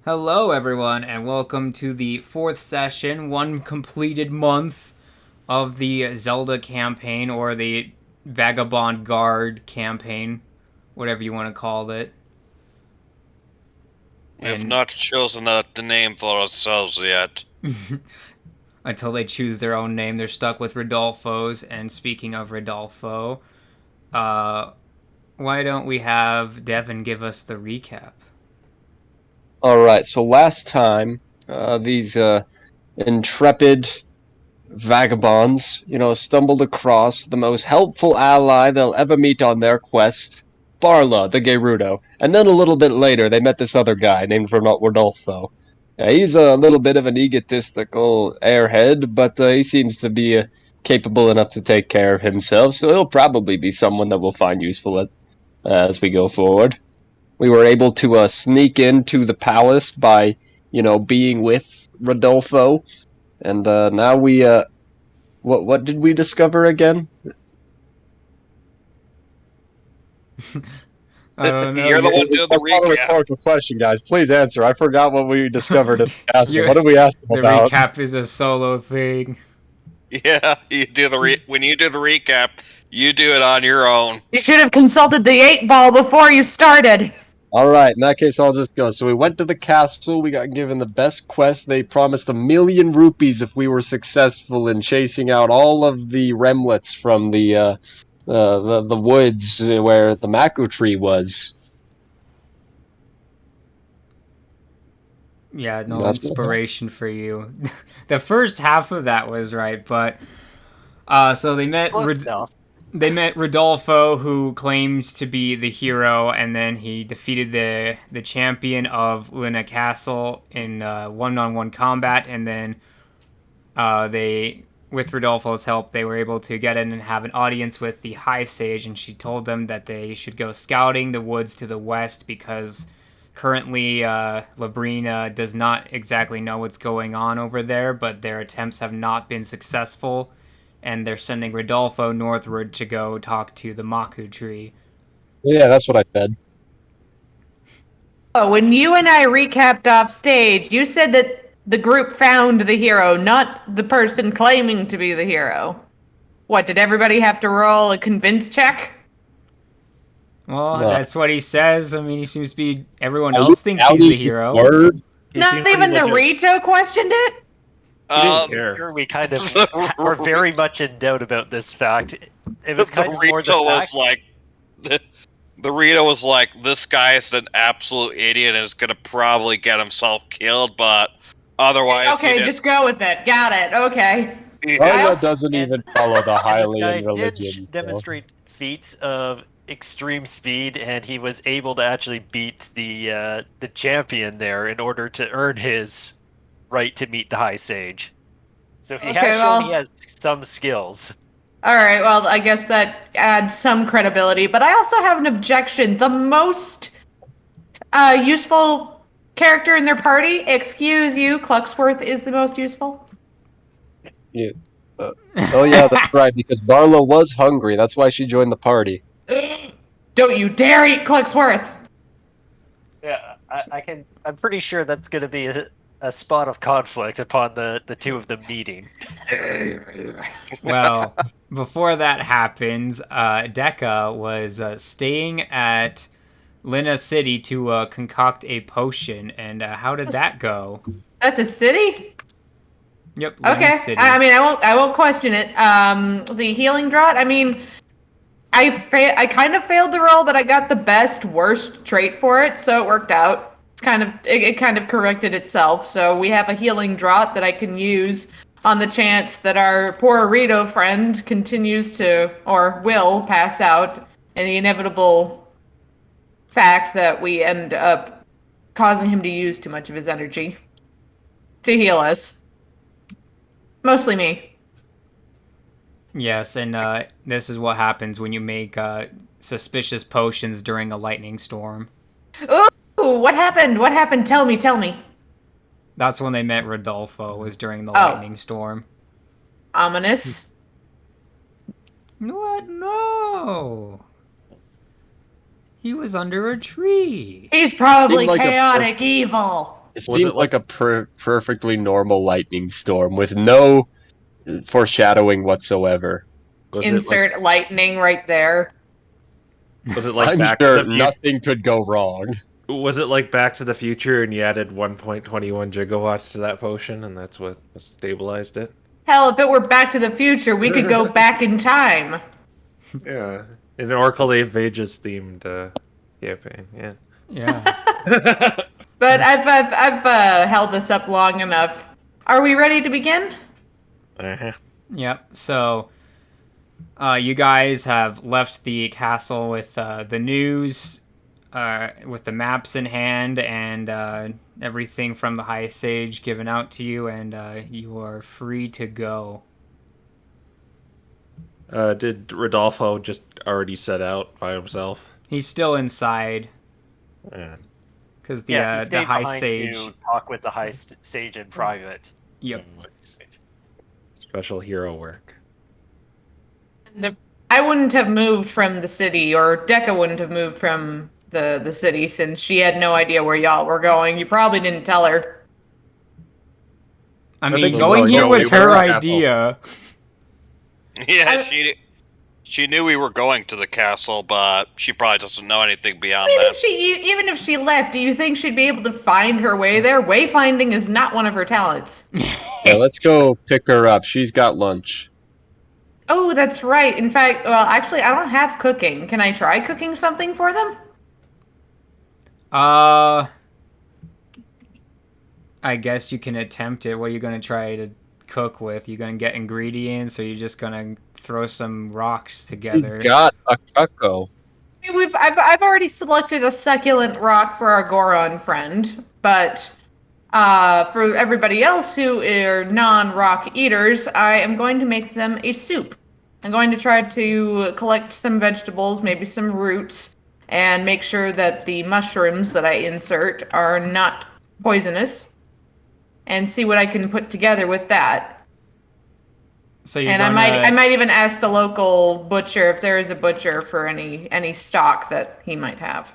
Hello, everyone, and welcome to the fourth session, one completed month of the Zelda campaign, or the Vagabond Guard campaign, whatever you want to call it. We have And not chosen the name for ourselves yet. until they choose their own name, they're stuck with Rodolfo's. And speaking of Rodolfo, uh, why don't we have Devin give us the recap? All right, so last time, these intrepid vagabonds, stumbled across the most helpful ally they'll ever meet on their quest, Barla, the Gerudo. And then a little bit later, they met this other guy named Rodolfo. He's a little bit of an egotistical airhead, but he seems to be capable enough to take care of himself, so he'll probably be someone that we'll find useful as we go forward. We were able to sneak into the palace by, being with Rodolfo, and now we what did we discover again? I don't know. You're the one doing the That's not a recap. rhetorical question, guys. Please answer. I forgot what we discovered at the castle. You're, What did we ask them the about? recap is a solo thing. Yeah, you do when you do the recap, you do it on your own. You should have consulted the 8 ball before you started. All right, in that case, I'll just go. So we went to the castle. We got given the best quest. They promised 1,000,000 rupees if we were successful in chasing out all of the remlets from the woods where the Maku tree was. Yeah, no That's what happened. inspiration for you. The first half of that was right, but so they met Rodolfo, who claims to be the hero, and then he defeated the champion of Luna Castle in one-on-one combat, and then they, with Rodolfo's help, they were able to get in and have an audience with the High Sage, and she told them that they should go scouting the woods to the west because currently Labrina does not exactly know what's going on over there, but their attempts have not been successful, and they're sending Rodolfo northward to go talk to the Maku tree. Yeah, that's what I said. Oh, when you and I recapped off stage, you said that the group found the hero, not the person claiming to be the hero. What, did everybody have to roll a convince check? Well, No. that's what he says. I mean, he seems to be. Everyone Are you else thinks he's doubting the his hero. word? He Not seemed pretty even the legit. Rito questioned it? He didn't Um, care. Sure, we kind of were very much in doubt about this fact. It was kind the of more the Rito was fact. like, the Rito was like, this guy is an absolute idiot and is gonna probably get himself killed, but otherwise, Okay, just go with it. Got it. Okay. Barla also- doesn't and- even follow the and this Hylian guy did religion. So. demonstrate feats of extreme speed, and he was able to actually beat the champion there in order to earn his right to meet the High Sage. So he Okay, has shown well- he has some skills. All right, well, I guess that adds some credibility, but I also have an objection. The most useful character in their party, excuse you, Clucksworth is the most useful. Oh yeah, that's right. Because Barla was hungry. That's why she joined the party. Don't you dare eat Clucksworth! Yeah, I can. I'm pretty sure that's going to be a spot of conflict upon the two of them meeting. Well, before that happens, Decca was staying at Lina City to concoct a potion, and how did that go? That's a city? Yep, Lina Okay. City. I mean, I won't question it. The healing draught, I mean, I kind of failed the roll, but I got the best worst trait for it, so it worked out. It kind of corrected itself. So we have a healing draught that I can use on the chance that our poor Rito friend continues to or will pass out, and the inevitable fact that we end up causing him to use too much of his energy to heal us. Mostly me. Yes, and this is what happens when you make suspicious potions during a lightning storm. Ooh, what happened? What happened? Tell me. That's when they met Rodolfo, was during the Oh. lightning storm. Ominous. What? No! He was under a tree. He's probably Seemed like a chaotic evil. It Was seemed it like a perfectly normal lightning storm with no foreshadowing whatsoever. Insert lightning right there. Was it like I'm Back sure to the Future? nothing could go wrong. Was it like Back to the Future and you added 1.21 gigawatts to that potion and that's what stabilized it? Hell, if it were Back to the Future, we could go back in time. Yeah. An Oracle of Ages themed campaign, yeah. Yeah. But I've held this up long enough. Are we ready to begin? Uh-huh. Yep. So, you guys have left the castle with the news, with the maps in hand, and everything from the High Sage given out to you, and you are free to go. Did Rodolfo just already set out by himself? He's still inside Yeah. because He the stayed High behind Sage. to talk with the High Sage in private. Yep. Special hero work. I wouldn't have moved from the city, or Decca wouldn't have moved from the city since she had no idea where y'all were going. You probably didn't tell her. I think mean, we going were here going was to her the castle. idea. Yeah, she knew we were going to the castle, but she probably doesn't know anything beyond Even that. even if she left, do you think she'd be able to find her way there? Wayfinding is not one of her talents. Yeah, let's go pick her up. She's got lunch. Oh, that's right. In fact, well, actually, I don't have cooking. Can I try cooking something for them? I guess you can attempt it. What are you gonna try to cook with? You gonna get ingredients, or you just gonna throw some rocks together? She's got a cucko. I've already selected a succulent rock for our Goron friend, but for everybody else who are non-rock eaters, I am going to make them a soup. I'm going to try to collect some vegetables, maybe some roots, and make sure that the mushrooms that I insert are not poisonous, and see what I can put together with that. So you're And gonna... I might even ask the local butcher if there is a butcher for any stock that he might have.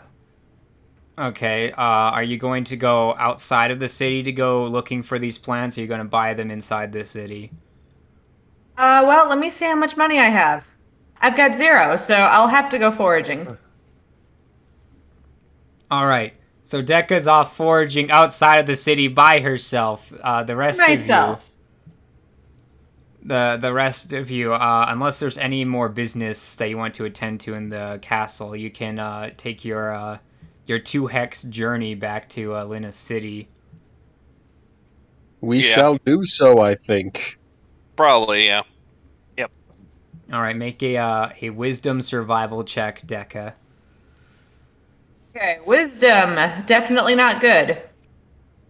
Okay, are you going to go outside of the city to go looking for these plants, or are you going to buy them inside the city? Well, let me see how much money I have. I've got 0, so I'll have to go foraging. Alright, so Decca's off foraging outside of the city by herself. The rest Myself. of you... The rest of you, unless there's any more business that you want to attend to in the castle, you can take your 2-hex journey back to Lina City. We Yeah. shall do so, I think. Probably, yeah. All right, make a wisdom survival check, Decca. Okay, wisdom, definitely not good.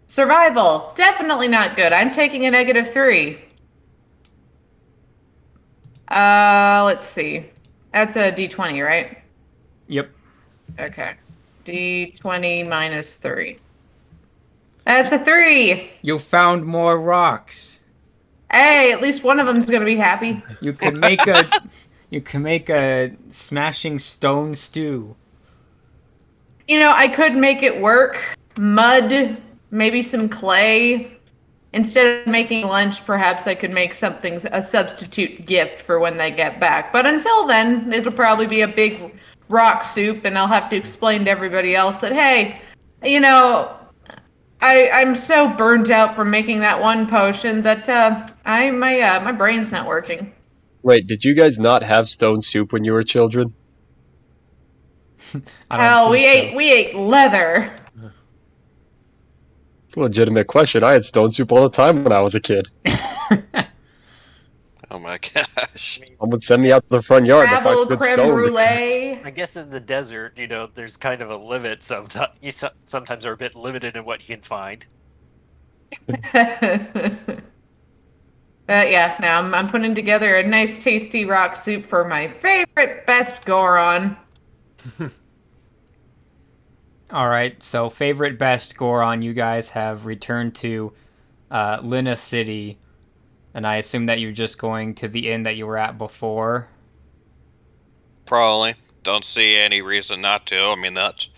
Survival, definitely not good. I'm taking a -3. Let's see. That's a D20, right? Yep. Okay. D20 minus 3. That's a 3. You found more rocks. Hey, at least one of them's gonna be happy. You can make a smashing stone stew. You know, I could make it work. Mud, maybe some clay. Instead of making lunch, perhaps I could make a substitute gift for when they get back. But until then, it'll probably be a big rock soup, and I'll have to explain to everybody else that, hey, you know, I'm so burnt out from making that one potion that my brain's not working. Wait, did you guys not have stone soup when you were children? Hell, we ate leather. It's a legitimate question. I had stone soup all the time when I was a kid. Oh my gosh. Mom would send me out to the front yard to Travel find good creme stone. brulee. I guess in the desert, you know, there's kind of a limit. Sometimes you sometimes are a bit limited in what you can find. Yeah, now I'm putting together a nice tasty rock soup for my favorite best Goron. All right, so favorite best Goron, you guys have returned to Lina City, and I assume that you're just going to the inn that you were at before. Probably. Don't see any reason not to. I mean, that's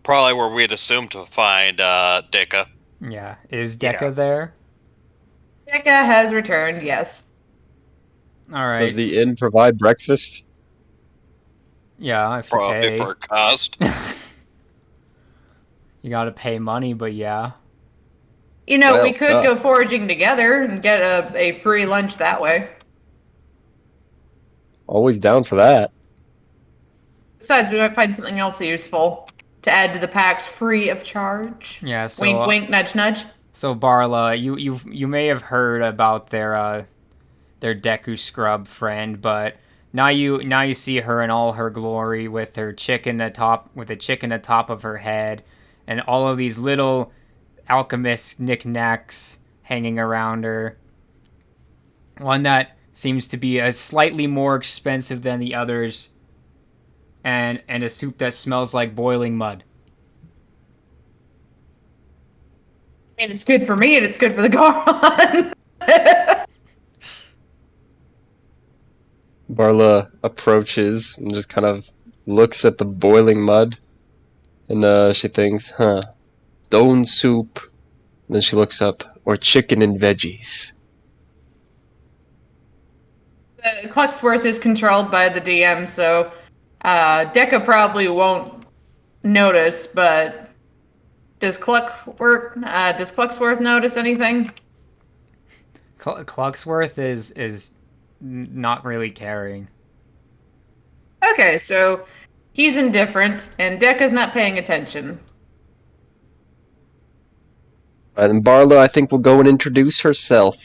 probably where we'd assume to find Dicka. Yeah. Is Deca there? Deca has returned, yes. All right. Does the inn provide breakfast? Yeah, if you Probably pay. for a cost. You gotta pay money, but yeah. You know, we Well, could go foraging together and get a free lunch that way. Always down for that. Besides, we might find something else useful to add to the packs free of charge. Yeah. So. Wink, wink, nudge, nudge. So Barla, you may have heard about their Deku Scrub friend, but now you see her in all her glory with her chicken atop of her head, and all of these little alchemist knickknacks hanging around her. One that seems to be slightly more expensive than the others, and a soup that smells like boiling mud. I mean, it's good for me and it's good for the Goron. Barla approaches and just kind of looks at the boiling mud, and she thinks, "Huh, stone soup." And then she looks up, or chicken and veggies. Clucksworth is controlled by the DM, so Deca probably won't notice, but does Clucksworth notice anything? Clucksworth is not really caring. Okay, so he's indifferent, and Deca's not paying attention. And Barla, I think, will go and introduce herself,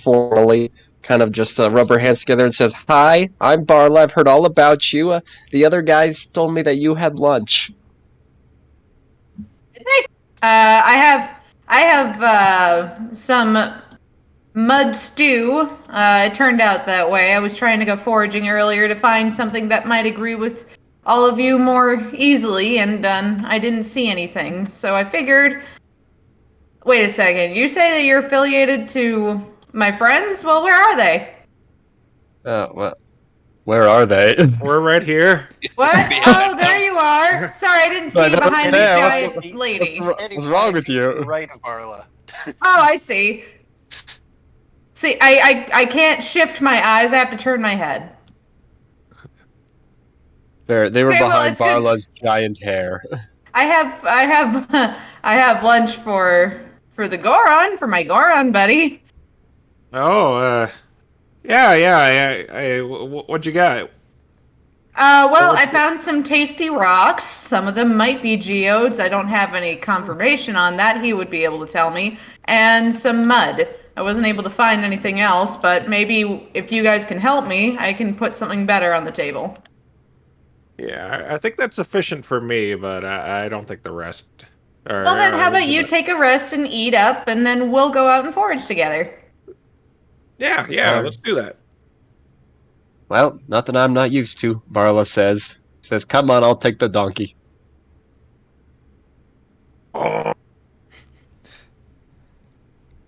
formally, kind of just rub her hands together and says, "Hi, I'm Barla. I've heard all about you. The other guys told me that you had lunch." I have some mud stew. It turned out that way. I was trying to go foraging earlier to find something that might agree with all of you more easily, and I didn't see anything. So I figured. Wait a second. You say that you're affiliated to my friends? Well, where are they? Well, where are they? We're right here. What? Oh, there you are. Sorry, I didn't see you behind this Yeah, giant lady. What's wrong with you? To the right of Barla. Oh, I see. See, I can't shift my eyes. I have to turn my head. They were Okay, well, behind it's good. Barla's giant hair. I have lunch for the Goron, for my Goron buddy. Oh, yeah. What'd you got? Well, I found some tasty rocks. Some of them might be geodes. I don't have any confirmation on that. He would be able to tell me. And some mud. I wasn't able to find anything else, but maybe if you guys can help me, I can put something better on the table. Yeah, I think that's sufficient for me, but I don't think the rest are. Well, then how about you take a rest and eat up, and then we'll go out and forage together. Yeah, let's do that. Well, nothing I'm not used to, Barla says. Says, "Come on, I'll take the donkey." Oh.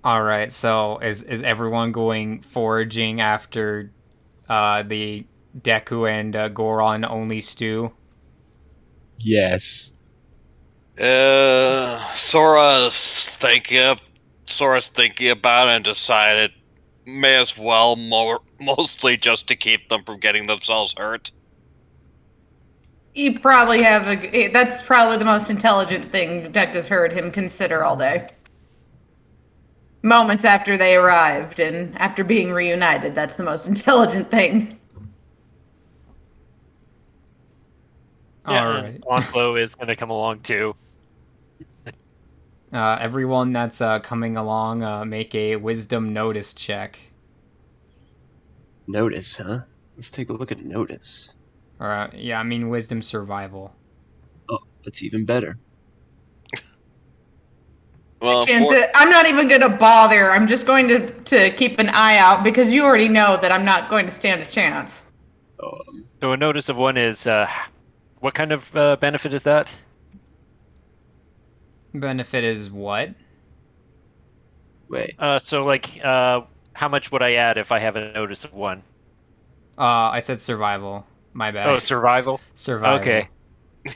All right. So is everyone going foraging after the Deku and Goron only stew? Yes. Sora's thinking about it and decided may as well mostly just to keep them from getting themselves hurt. You probably have that's probably the most intelligent thing Deca's heard him consider all day. Moments after they arrived and after being reunited, that's the most intelligent thing. Yeah, All and right. Onflo is going to come along too. Everyone that's coming along, make a wisdom notice check. Notice, huh? Let's take a look at notice. Or yeah, I mean wisdom survival. Oh, that's even better. Well, I'm not even going to bother. I'm just going to keep an eye out because you already know that I'm not going to stand a chance. So a notice of one is, what kind of benefit is that? Benefit is what? Wait. So like, how much would I add if I have a notice of one? I said survival. My bad. Oh, survival? Survival. Okay.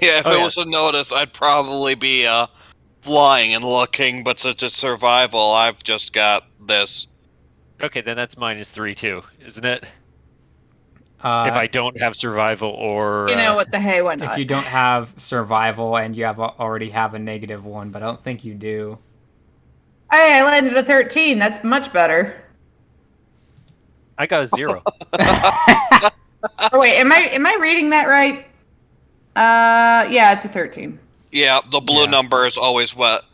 yeah, if Oh, it yeah. was a notice, I'd probably be flying and looking, but since it's survival, I've just got this. Okay, then that's -3 too, isn't it? If Uh, I don't have survival or You know what the hey, why if not? you don't have survival and you already have a -1, but I don't think you do. Hey, I landed a 13. That's much better. I got a 0. Oh wait, am I reading that right? Yeah, it's a 13. Yeah, the blue Yeah. number is always what.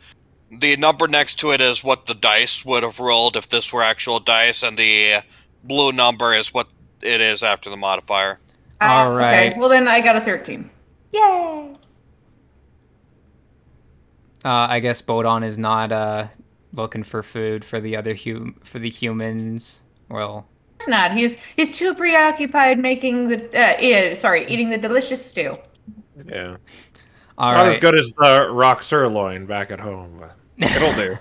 The number next to it is what the dice would have rolled if this were actual dice, and the blue number is what it is after the modifier. All Okay, right. well then I got a 13. Yay! I guess Bodon is not looking for food for the other humans. Well, It's not. He's too preoccupied making eating the delicious stew. Yeah. all Not right. as good as the rock sirloin back at home, but it'll do.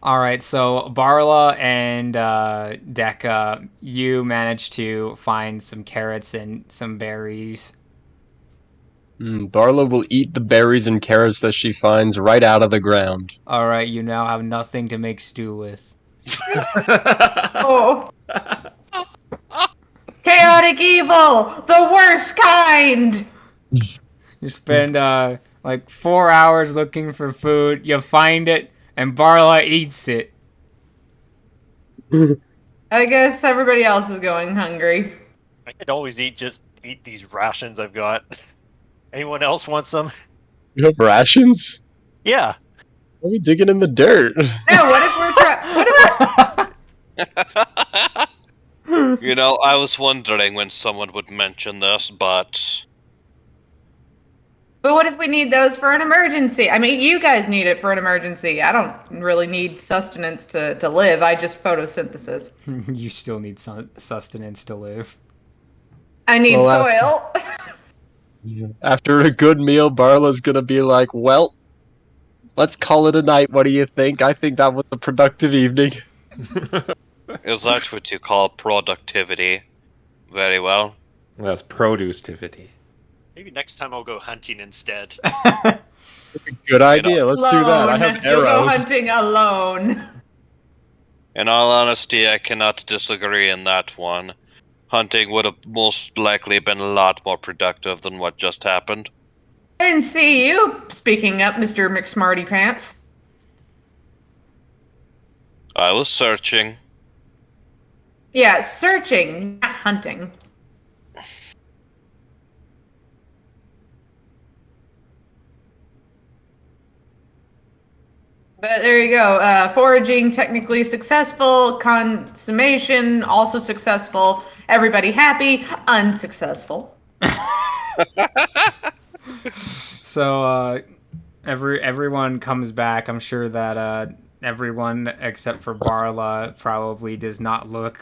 All right, so Barla and Dekka, you managed to find some carrots and some berries. Barla will eat the berries and carrots that she finds right out of the ground. All right, you now have nothing to make stew with. Oh. Chaotic evil! The worst kind! You spend like 4 hours looking for food, you find it, and Barla eats it. I guess everybody else is going hungry. I could always eat these rations I've got. Anyone else want some? You have rations? Yeah. Why are we digging in the dirt? No, what if we're You know, I was wondering when someone would mention this, but But what if we need those for an emergency? I mean, you guys need it for an emergency. I don't really need sustenance to live. I just photosynthesis. You still need sustenance to live. I need Well, soil. After a good meal, Barla's gonna be like, well, let's call it a night. What do you think? I think that was a productive evening. is that what you call productivity? Very well. That's producitivity. Maybe next time I'll go hunting instead. Good idea. Let's do that. I have You'll go arrows. hunting alone. In all honesty, I cannot disagree in that one. Hunting would have most likely been a lot more productive than what just happened. I didn't see you speaking up, Mr. McSmarty Pants. I was searching. Yeah, searching, not hunting. But there you go. Foraging, technically successful. Consummation, also successful. Everybody happy. Unsuccessful. So everyone comes back. I'm sure that everyone except for Barla probably does not look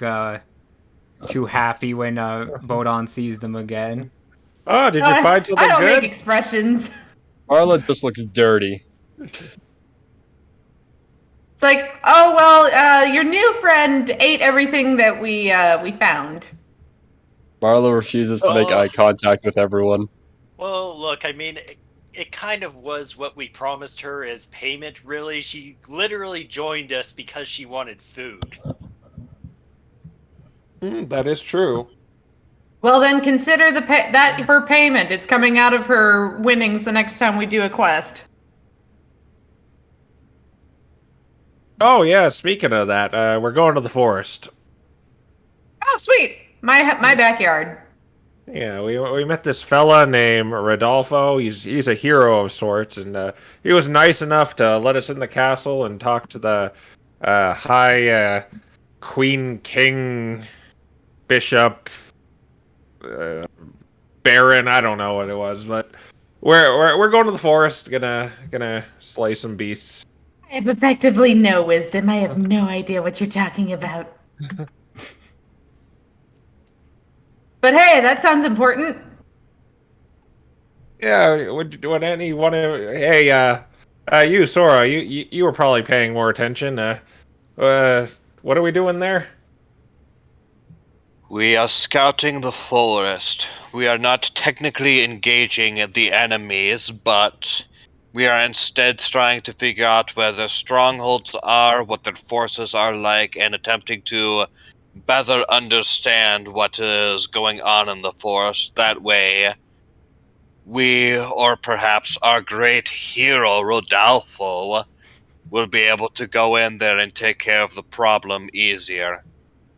too happy when Bodon sees them again. Oh, did you find something I don't good? make expressions. Barla just looks dirty. It's like, oh well, your new friend ate everything that we found. Barla refuses to make eye contact with everyone. Well, look, I mean, it kind of was what we promised her as payment, really. She literally joined us because she wanted food. That is true. Well, then consider that her payment. It's coming out of her winnings the next time we do a quest. Oh, yeah, speaking of that, we're going to the forest. Oh, sweet! My backyard. Yeah, we met this fella named Rodolfo. He's a hero of sorts, and he was nice enough to let us in the castle and talk to the high queen, king, bishop, baron. I don't know what it was, but we're going to the forest. Gonna slay some beasts. I have effectively no wisdom. I have no idea what you're talking about. But hey, that sounds important. Yeah, would anyone? Hey, you, Sora, you were probably paying more attention. What are we doing there? We are scouting the forest. We are not technically engaging the enemies, but We are instead trying to figure out where their strongholds are, what their forces are like, and attempting to better understand what is going on in the forest. That way, we, or perhaps our great hero, Rodolfo, will be able to go in there and take care of the problem easier.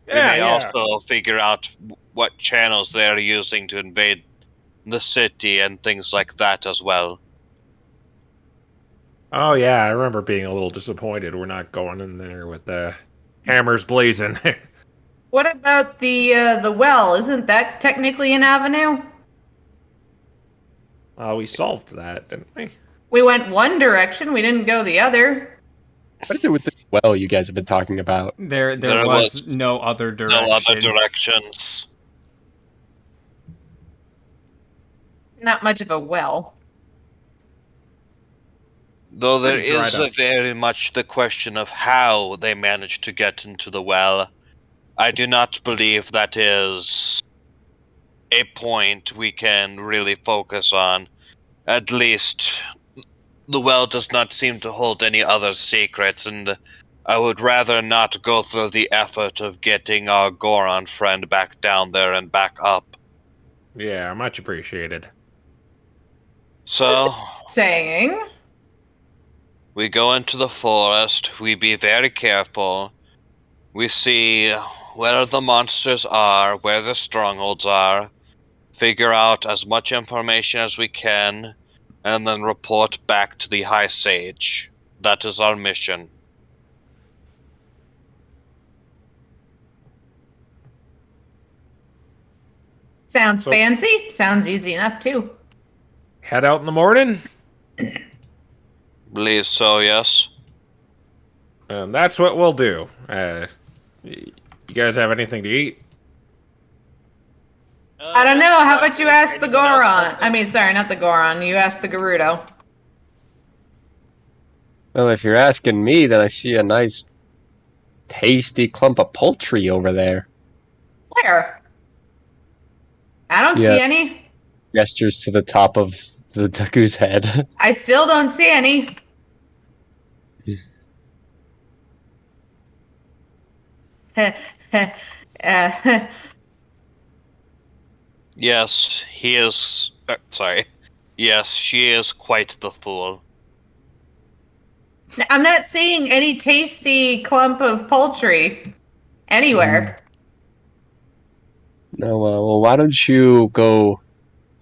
We may also figure out what channels they're using to invade the city and things like that as well. Oh yeah, I remember being a little disappointed we're not going in there with the hammers blazing. What about the well? Isn't that technically an avenue? We solved that, didn't we? We went one direction, we didn't go the other. What is it with the well you guys have been talking about? There was no other direction. No other directions. Not much of a well. Though there Pretty dried is up. very much the question of how they managed to get into the well. I do not believe that is a point we can really focus on. At least, the well does not seem to hold any other secrets, and I would rather not go through the effort of getting our Goron friend back down there and back up. Yeah, much appreciated. So, Saying? we go into the forest, we be very careful, we see where the monsters are, where the strongholds are, figure out as much information as we can, and then report back to the High Sage. That is our mission. Sounds So- fancy. Sounds easy enough, too. Head out in the morning. Believe so, yes. That's what we'll do. You guys have anything to eat? I don't know. How about you ask the Goron? I mean, sorry, not the Goron. You ask the Gerudo. Well, if you're asking me, then I see a nice, tasty clump of poultry over there. Where? I don't Yeah. see any. Gestures to the top of the Taku's head. I still don't see any. uh, Yes, he is. Sorry. Yes, she is quite the fool. I'm not seeing any tasty clump of poultry anywhere. No, well, why don't you go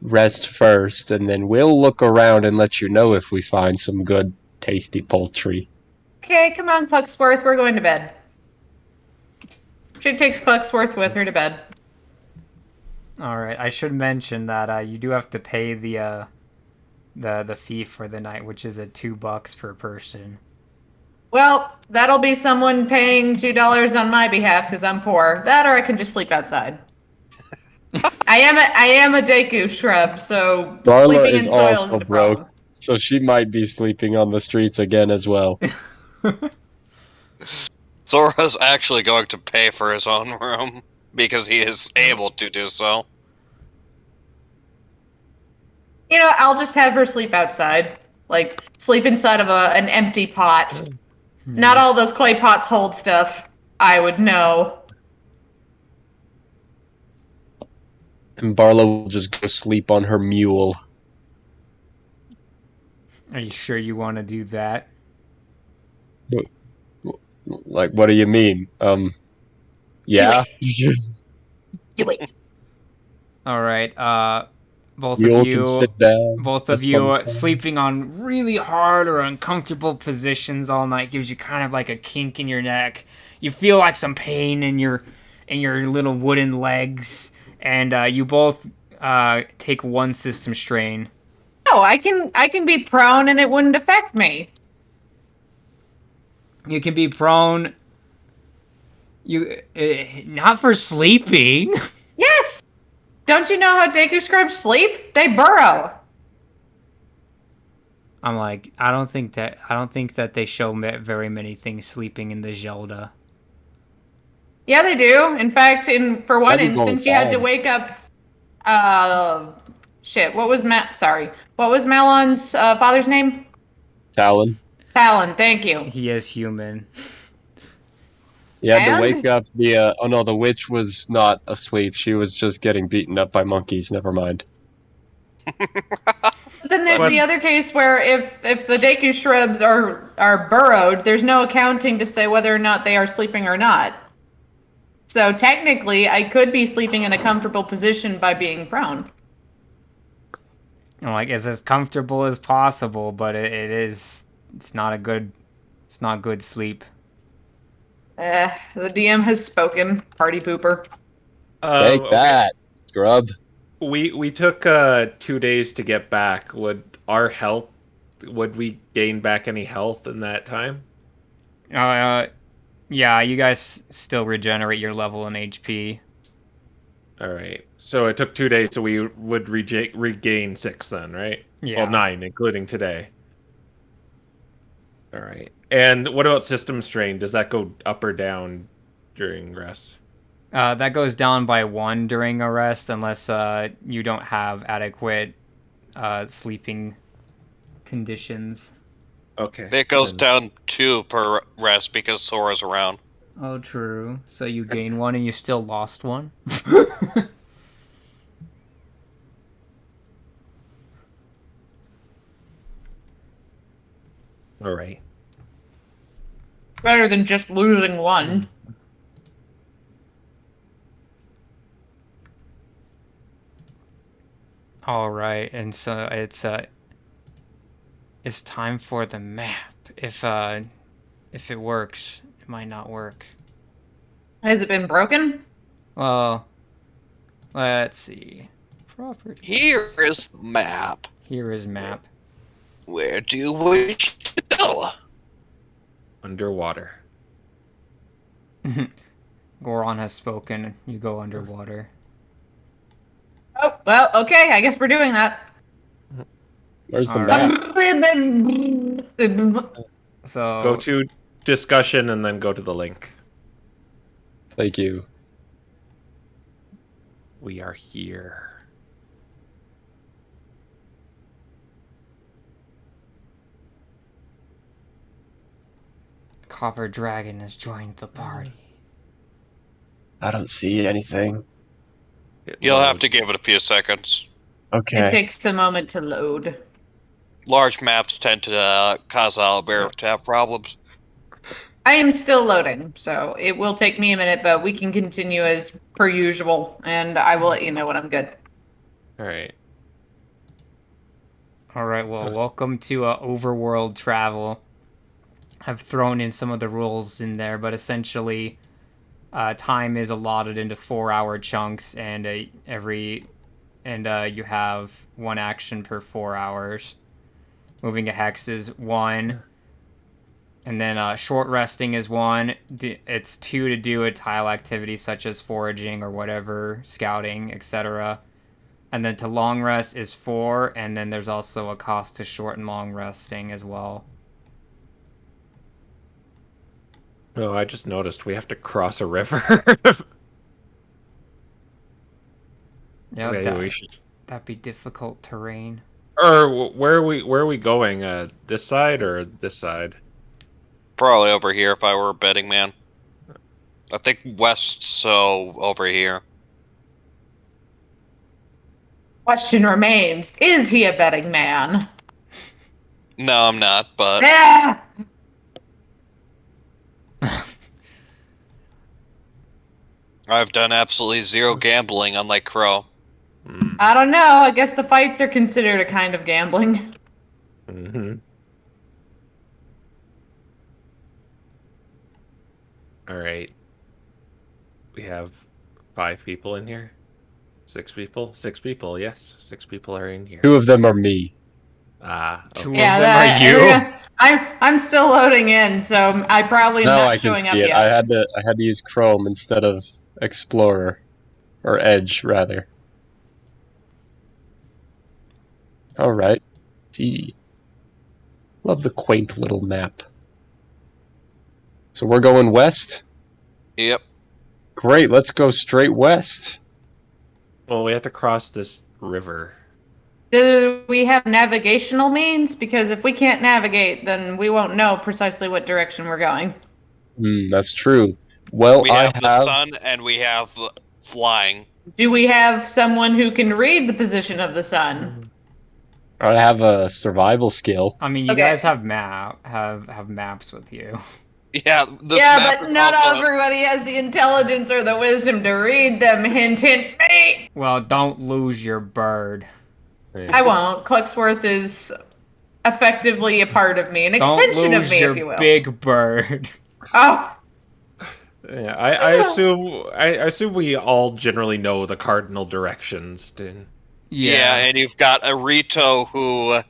rest first, and then we'll look around and let you know if we find some good, tasty poultry. Okay, come on, Clucksworth. We're going to bed. She takes Clucksworth with her to bed. All right. I should mention that you do have to pay the fee for the night, which is at $2 per person. Well, that'll be someone paying $2 on my behalf because I'm poor. That, or I can just sleep outside. I am a Deku shrub, so Darla sleeping is in soil also isn't a broke. problem. So she might be sleeping on the streets again as well. Zora's actually going to pay for his own room because he is able to do so. You know, I'll just have her sleep outside. Like, sleep inside of an empty pot. Not all those clay pots hold stuff. I would know. And Barlow will just go sleep on her mule. Are you sure you want to do that? Like, what do you mean? Yeah? Do it. All right. Both Mule of can you, sit down. both of rest you on the side. sleeping on really hard or uncomfortable positions all night gives you kind of like a kink in your neck. You feel like some pain in your little wooden legs, and you both take one system strain. No, I can be prone and it wouldn't affect me. You can be prone. You not for sleeping. Yes! Don't you know how Deku Scrubs sleep? They burrow. I'm like, I don't think that they show very many things sleeping in the Zelda. Yeah, they do. In fact, for one That'd be going instance, you had to bad. wake up. Shit. What was What was Malon's father's name? Talon. Talon, thank you. He is human. He had to And? wake up the. Oh no, the witch was not asleep. She was just getting beaten up by monkeys. Never mind. But then there's But- the other case where if the Deku shrubs are burrowed, there's no accounting to say whether or not they are sleeping or not. So technically, I could be sleeping in a comfortable position by being prone. Like, it's as comfortable as possible, but it's not good sleep. The DM has spoken. Party pooper. Take okay. that, scrub. We took 2 days to get back. Would we gain back any health in that time? Yeah, you guys still regenerate your level in HP. All right. So it took 2 days, so we would regain 6 then, right? Yeah. Well, 9, including today. All right. And what about system strain? Does that go up or down during rest? That goes down by 1 during a rest, unless you don't have adequate sleeping conditions. Okay. It goes then- down 2 per rest because Sora's around. Oh, true. So you gain 1 and you still lost 1? All right. Better than just losing one. All right, and so it's time for the map. If it works, it might not work. Has it been broken? Well, let's see. Properties. Here is the map. Here is map. Where do you wish to go? Underwater. Goron has spoken. You go underwater. Oh, well, okay. I guess we're doing that. Where's the All map? So Go to discussion and then go to the link. Thank you. We are here. Copper Dragon has joined the party. I don't see anything. You'll have to give it a few seconds. It Okay. takes a moment to load. Large maps tend to cause Owlbear to have problems. I am still loading, so it will take me a minute, but we can continue as per usual, and I will let you know when I'm good. All right. All right. Well, welcome to Overworld Travel. I've thrown in some of the rules in there, but essentially, time is allotted into 4-hour chunks, and you have 1 action per 4 hours. Moving a hex is 1. And then short resting is 1. It's 2 to do a tile activity such as foraging or whatever, scouting, etc. And then to long rest is 4. And then there's also a cost to short and long resting as well. Oh, I just noticed we have to cross a river. Yeah, Okay, we should. that'd be difficult terrain. Or where are we going? This side or this side? Probably over here if I were a betting man. I think west, so over here. Question remains: is he a betting man? No, I'm not, but Ah! I've done absolutely zero gambling, unlike Crow. I don't know. I guess the fights are considered a kind of gambling. Mm-hmm. All right. We have 5 people in here. 6 people. 6 people. Yes, 6 people are in here. 2 of them are me. Ah. Two Okay. of them are you? yeah. I'm still loading in, so I probably am No, not I can showing up see it. yet. I had to use Chrome instead of Explorer, or Edge rather. All right. See. Love the quaint little map. So we're going west. Yep. Great. Let's go straight west. Well, we have to cross this river. Do we have navigational means? Because if we can't navigate, then we won't know precisely what direction we're going. That's true. Well, We have the sun and we have flying. Do we have someone who can read the position of the sun? I have a survival skill. I mean, you Okay. guys have maps with you. Yeah, this Yeah, map but is not also- everybody has the intelligence or the wisdom to read them. Hint, hint, me. Well, don't lose your bird. I won't. Clucksworth is effectively a part of me, an Don't extension lose of me, your if you will. big bird. Oh, Yeah, I assume we all generally know the cardinal directions. Yeah, and you've got Arito, who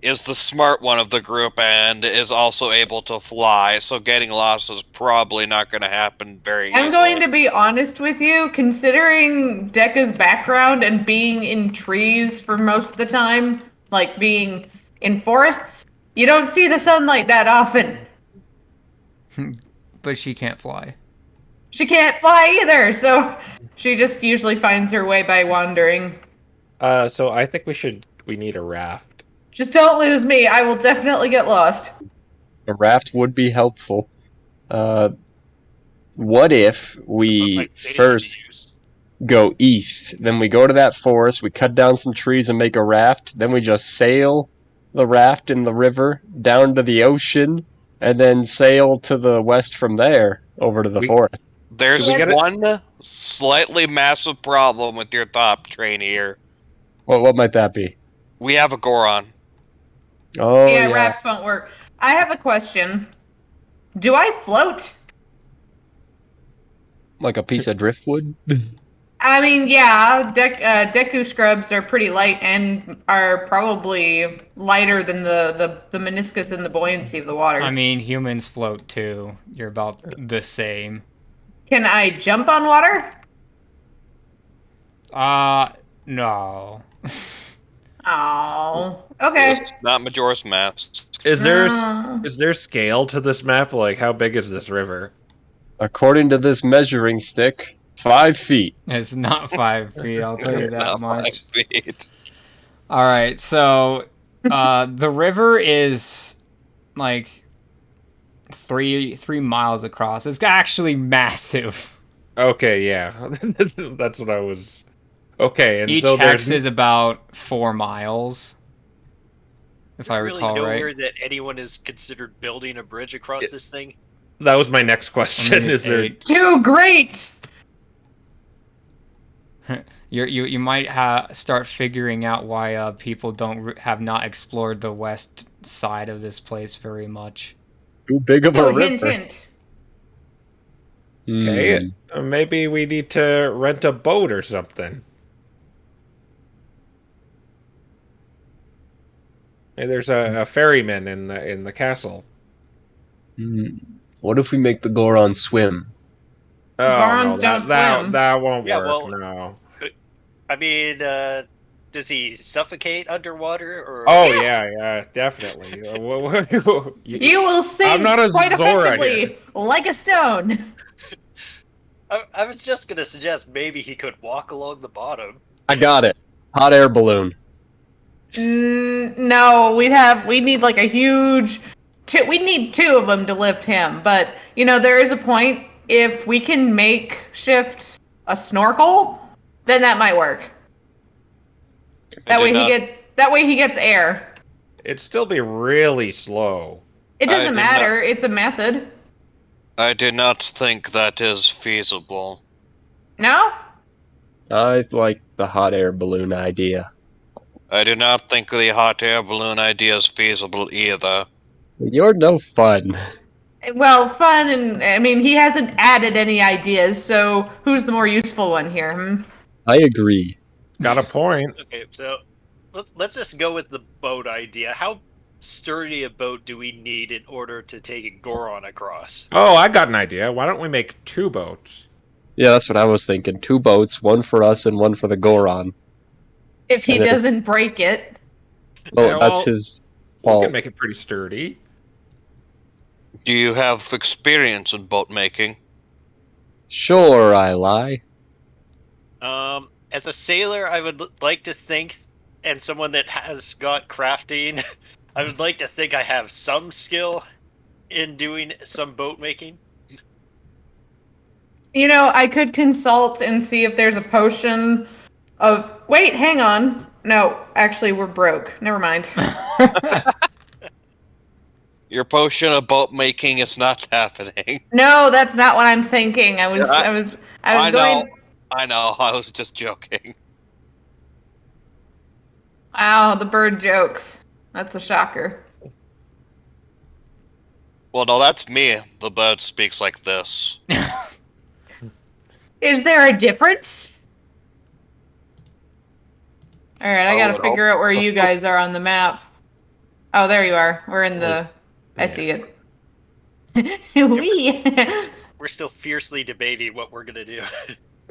is the smart one of the group and is also able to fly, so getting lost is probably not going to happen very easily. I'm going to be honest with you. Considering Dekka's background and being in trees for most of the time, like being in forests, you don't see the sunlight that often. But she can't fly. She can't fly either, so she just usually finds her way by wandering. So I think we need a raft. Just don't lose me. I will definitely get lost. A raft would be helpful. What if Put my we fate into first use. go east, then we go to that forest, we cut down some trees and make a raft, then we just sail the raft in the river down to the ocean, and then sail to the west from there over to the forest? There's Do we get it? one slightly massive problem with your thought train here. What might that be? We have a Goron. Oh, Yeah, yeah. rafts won't work. I have a question. Do I float? Like a piece of driftwood? I mean, yeah, Deku scrubs are pretty light and are probably lighter than the meniscus and the buoyancy of the water. I mean, humans float too. You're about the same. Can I jump on water? No. Oh, okay. It's not Majora's Mask. Is there No. is there scale to this map? Like, how big is this river? According to this measuring stick, 5 feet. It's not 5 feet, I'll tell you that Not much. 5 feet. Alright, so the river is like three miles across. It's actually massive. Okay, yeah, that's what I was. Okay, and Each so hex there's is about 4 miles. If I really recall nowhere right. that anyone is considered building a bridge across this thing. that was my next I question. mean, Is it's there? 8. Too great. You might start figuring out why people don't have not explored the west side of this place very much. Too big of a Oh, river. hint, hint. Okay, Hmm. maybe we need to rent a boat or something. Hey, there's a ferryman in the castle. What if we make the Goron swim? Oh Gorons no, don't that swim. that won't Yeah, work. well- No. I mean, does he suffocate underwater? Or Oh Yes! yeah, definitely. You will sink I'm not a quite Zora effectively, here. like a stone. I was just gonna suggest maybe he could walk along the bottom. I got it. Hot air balloon. No, we need like a huge. We need 2 of them to lift him. But you know, there is a point. If we can make shift a snorkel, then that might work. That way he gets air. It'd still be really slow. It I doesn't did matter. It's a method. I do not think that is feasible. No? I like the hot air balloon idea. I do not think the hot air balloon idea is feasible either. You're no fun. Well, fun, and I mean, he hasn't added any ideas, so who's the more useful one here? Hmm? I agree. Got a point. Okay, so let's just go with the boat idea. How sturdy a boat do we need in order to take a Goron across? Oh, I got an idea. Why don't we make 2 boats? Yeah, that's what I was thinking. 2 boats, one for us and one for the Goron. If he And then- doesn't break it. Well, Yeah, well, that's his We fault. can make it pretty sturdy. Do you have experience in boat making? Sure, I lie. As a sailor, I would like to think and someone that has got crafting, I would like to think I have some skill in doing some boat making. You know, I could consult and see if there's a potion of. Wait, hang on. No, actually, we're broke. Never mind. Your potion of boat making is not happening. No, that's not what I'm thinking. I was I going. know. I know. I was just joking. Wow, the bird jokes. That's a shocker. Well, no, that's me. The bird speaks like this. Is there a difference? All right, I gotta would figure out where you guys are on the map. Oh, there you are. We're in the. I see it. Wee. We're still fiercely debating what we're gonna do.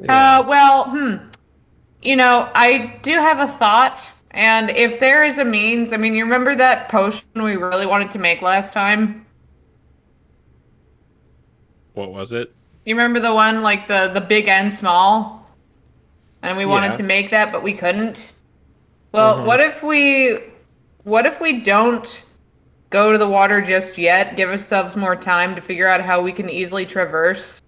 Well, you know, I do have a thought, and if there is a means, I mean, you remember that potion we really wanted to make last time? What was it? You remember the one like the big and small? And we wanted Yeah. to make that, but we couldn't. Well, what if we don't go to the water just yet, give ourselves more time to figure out how we can easily traverse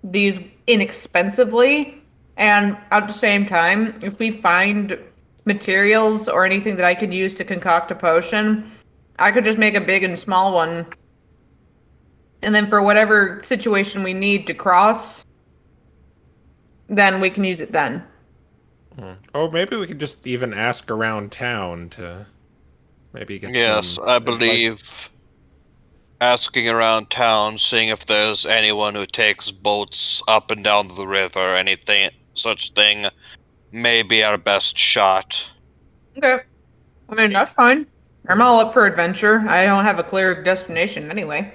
these inexpensively, and at the same time, if we find materials or anything that I could use to concoct a potion, I could just make a big and small one. And then for whatever situation we need to cross, then we can use it then. Or maybe we could just even ask around town to maybe get Yes, some I advice. believe asking around town, seeing if there's anyone who takes boats up and down the river, anything such thing, may be our best shot. Okay. I mean, that's fine. I'm all up for adventure. I don't have a clear destination anyway.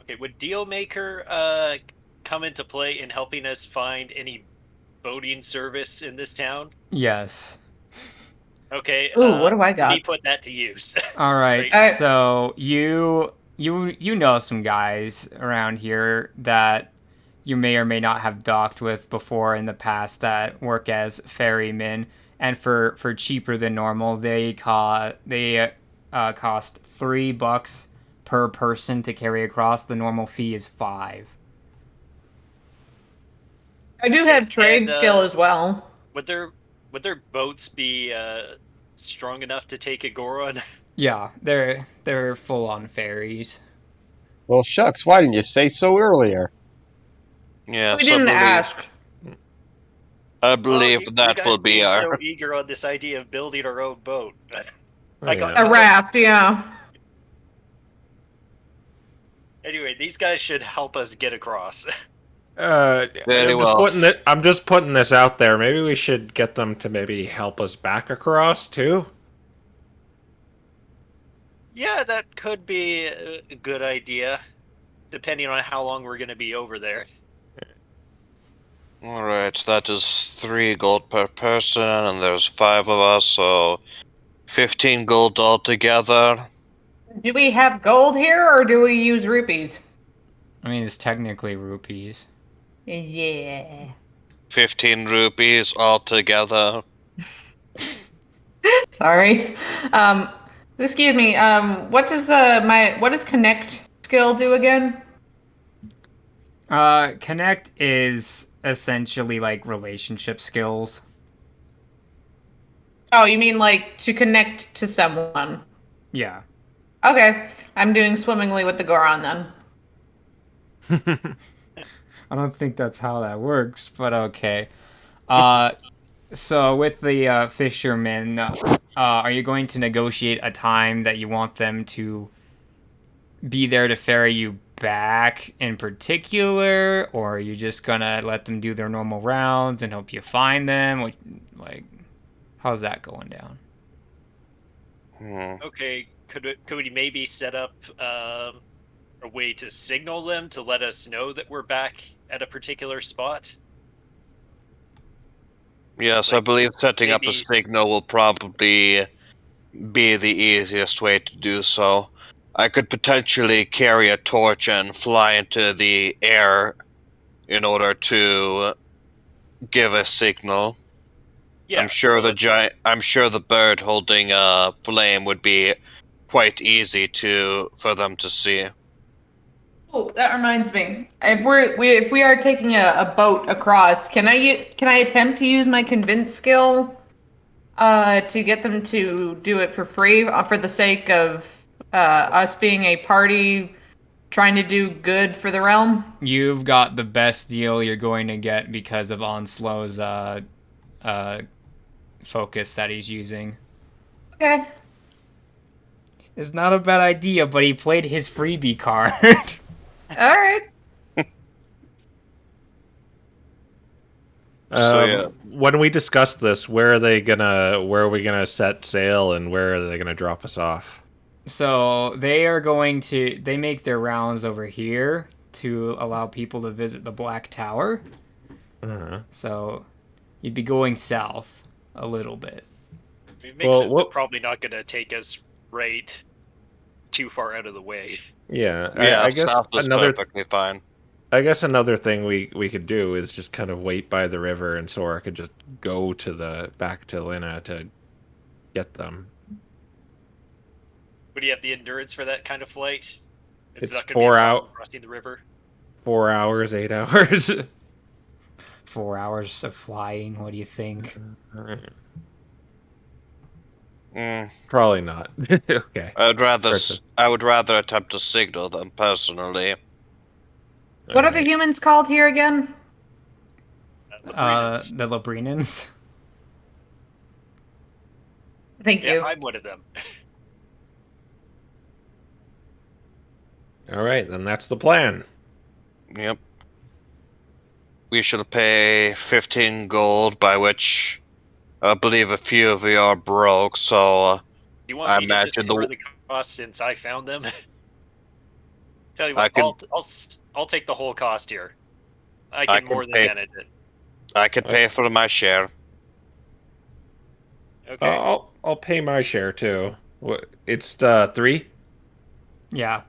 Okay, would Dealmaker come into play in helping us find any boating service in this town? Yes. Okay. Ooh, what do I Let got? me put that to use. All right. Great. So you know some guys around here that you may or may not have docked with before in the past that work as ferrymen, and for cheaper than normal, they cost $3 per person to carry across. The normal fee is $5. I do have trade And, skill as well. Would their boats be strong enough to take a Goron? Yeah, they're full on ferries. Well, shucks, why didn't you say so earlier? Yes, We didn't ask. I believe you that guys will be being our. so eager on this idea of building our own boat. Oh, I got yeah. A raft, yeah. Anyway, these guys should help us get across. Very well. I'm just putting this out there. Maybe we should get them to maybe help us back across too. Yeah, that could be a good idea, depending on how long we're going to be over there. Alright, that is 3 gold per person, and there's 5 of us, so 15 gold altogether. Do we have gold here, or do we use rupees? I mean, it's technically rupees. Yeah. 15 rupees altogether. Sorry. Excuse me. What does connect skill do again? Connect is essentially like relationship skills. Oh, you mean like to connect to someone? Yeah. Okay, I'm doing swimmingly with the Goron then. I don't think that's how that works, but okay. So with the fishermen, are you going to negotiate a time that you want them to be there to ferry you back in particular, or are you just gonna let them do their normal rounds and help you find them? Like, how's that going down? Okay, could we maybe set up a way to signal them to let us know that we're back at a particular spot? Yes, I Like, believe setting up a maybe- signal will probably be the easiest way to do so. I could potentially carry a torch and fly into the air in order to give a signal. Yeah, I'm sure so the bird holding a flame would be quite easy for them to see. Oh, that reminds me. If we are taking a boat across, can I attempt to use my convince skill to get them to do it for free for the sake of us being a party trying to do good for the realm? You've got the best deal you're going to get because of Onslow's focus that he's using. Okay. It's not a bad idea, but he played his freebie card. All right. So yeah, When we discuss this, where are we gonna set sail, and where are they gonna drop us off? So they make their rounds over here to allow people to visit the Black Tower. Uh-huh. So you'd be going south a little bit. it makes sense. They're probably not going to take us right too far out of the way. Yeah, yeah, I guess south is perfectly fine. I guess another thing we could do is just kind of wait by the river, and Sora could just go back to Lina to get them. Would you have the endurance for that kind of flight? It's not gonna 4 be a out- problem crossing the river. 4 hours, 8 hours. 4 hours of flying. What do you think? Probably not. Okay. I would rather attempt to signal them personally. What are the humans called here again? The Labrinans. Thank Yeah, you. I'm one of them. All right, then that's the plan. Yep. We should pay 15 gold, by which I believe a few of you are broke, so You want I me to just imagine cover the cost since I found them? Tell you I what, can- I'll take the whole cost here. I I can can more than pay- manage it. I could pay for my share. Okay. I'll pay my share too. What? It's 3. Yeah.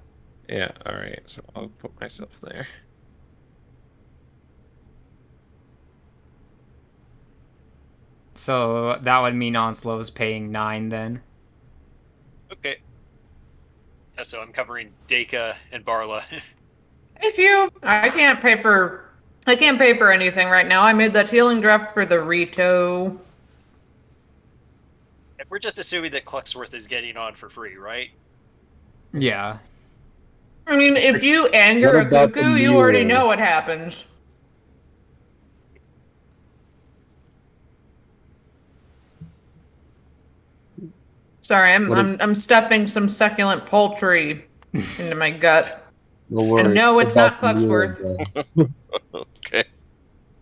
Yeah. All right. So I'll put myself there. So that would mean Onslow's paying 9 then. Okay. Yeah, so I'm covering Deka and Barla. Thank you. I can't pay for anything right now. I made that healing draft for the Rito. We're just assuming that Clucksworth is getting on for free, right? Yeah. I mean, if you anger What a about the cuckoo, you already mule? know what happens. Sorry, I'm stuffing some succulent poultry into my gut. No worries. And no, it's What not about the mule, Clucksworth. then? Okay.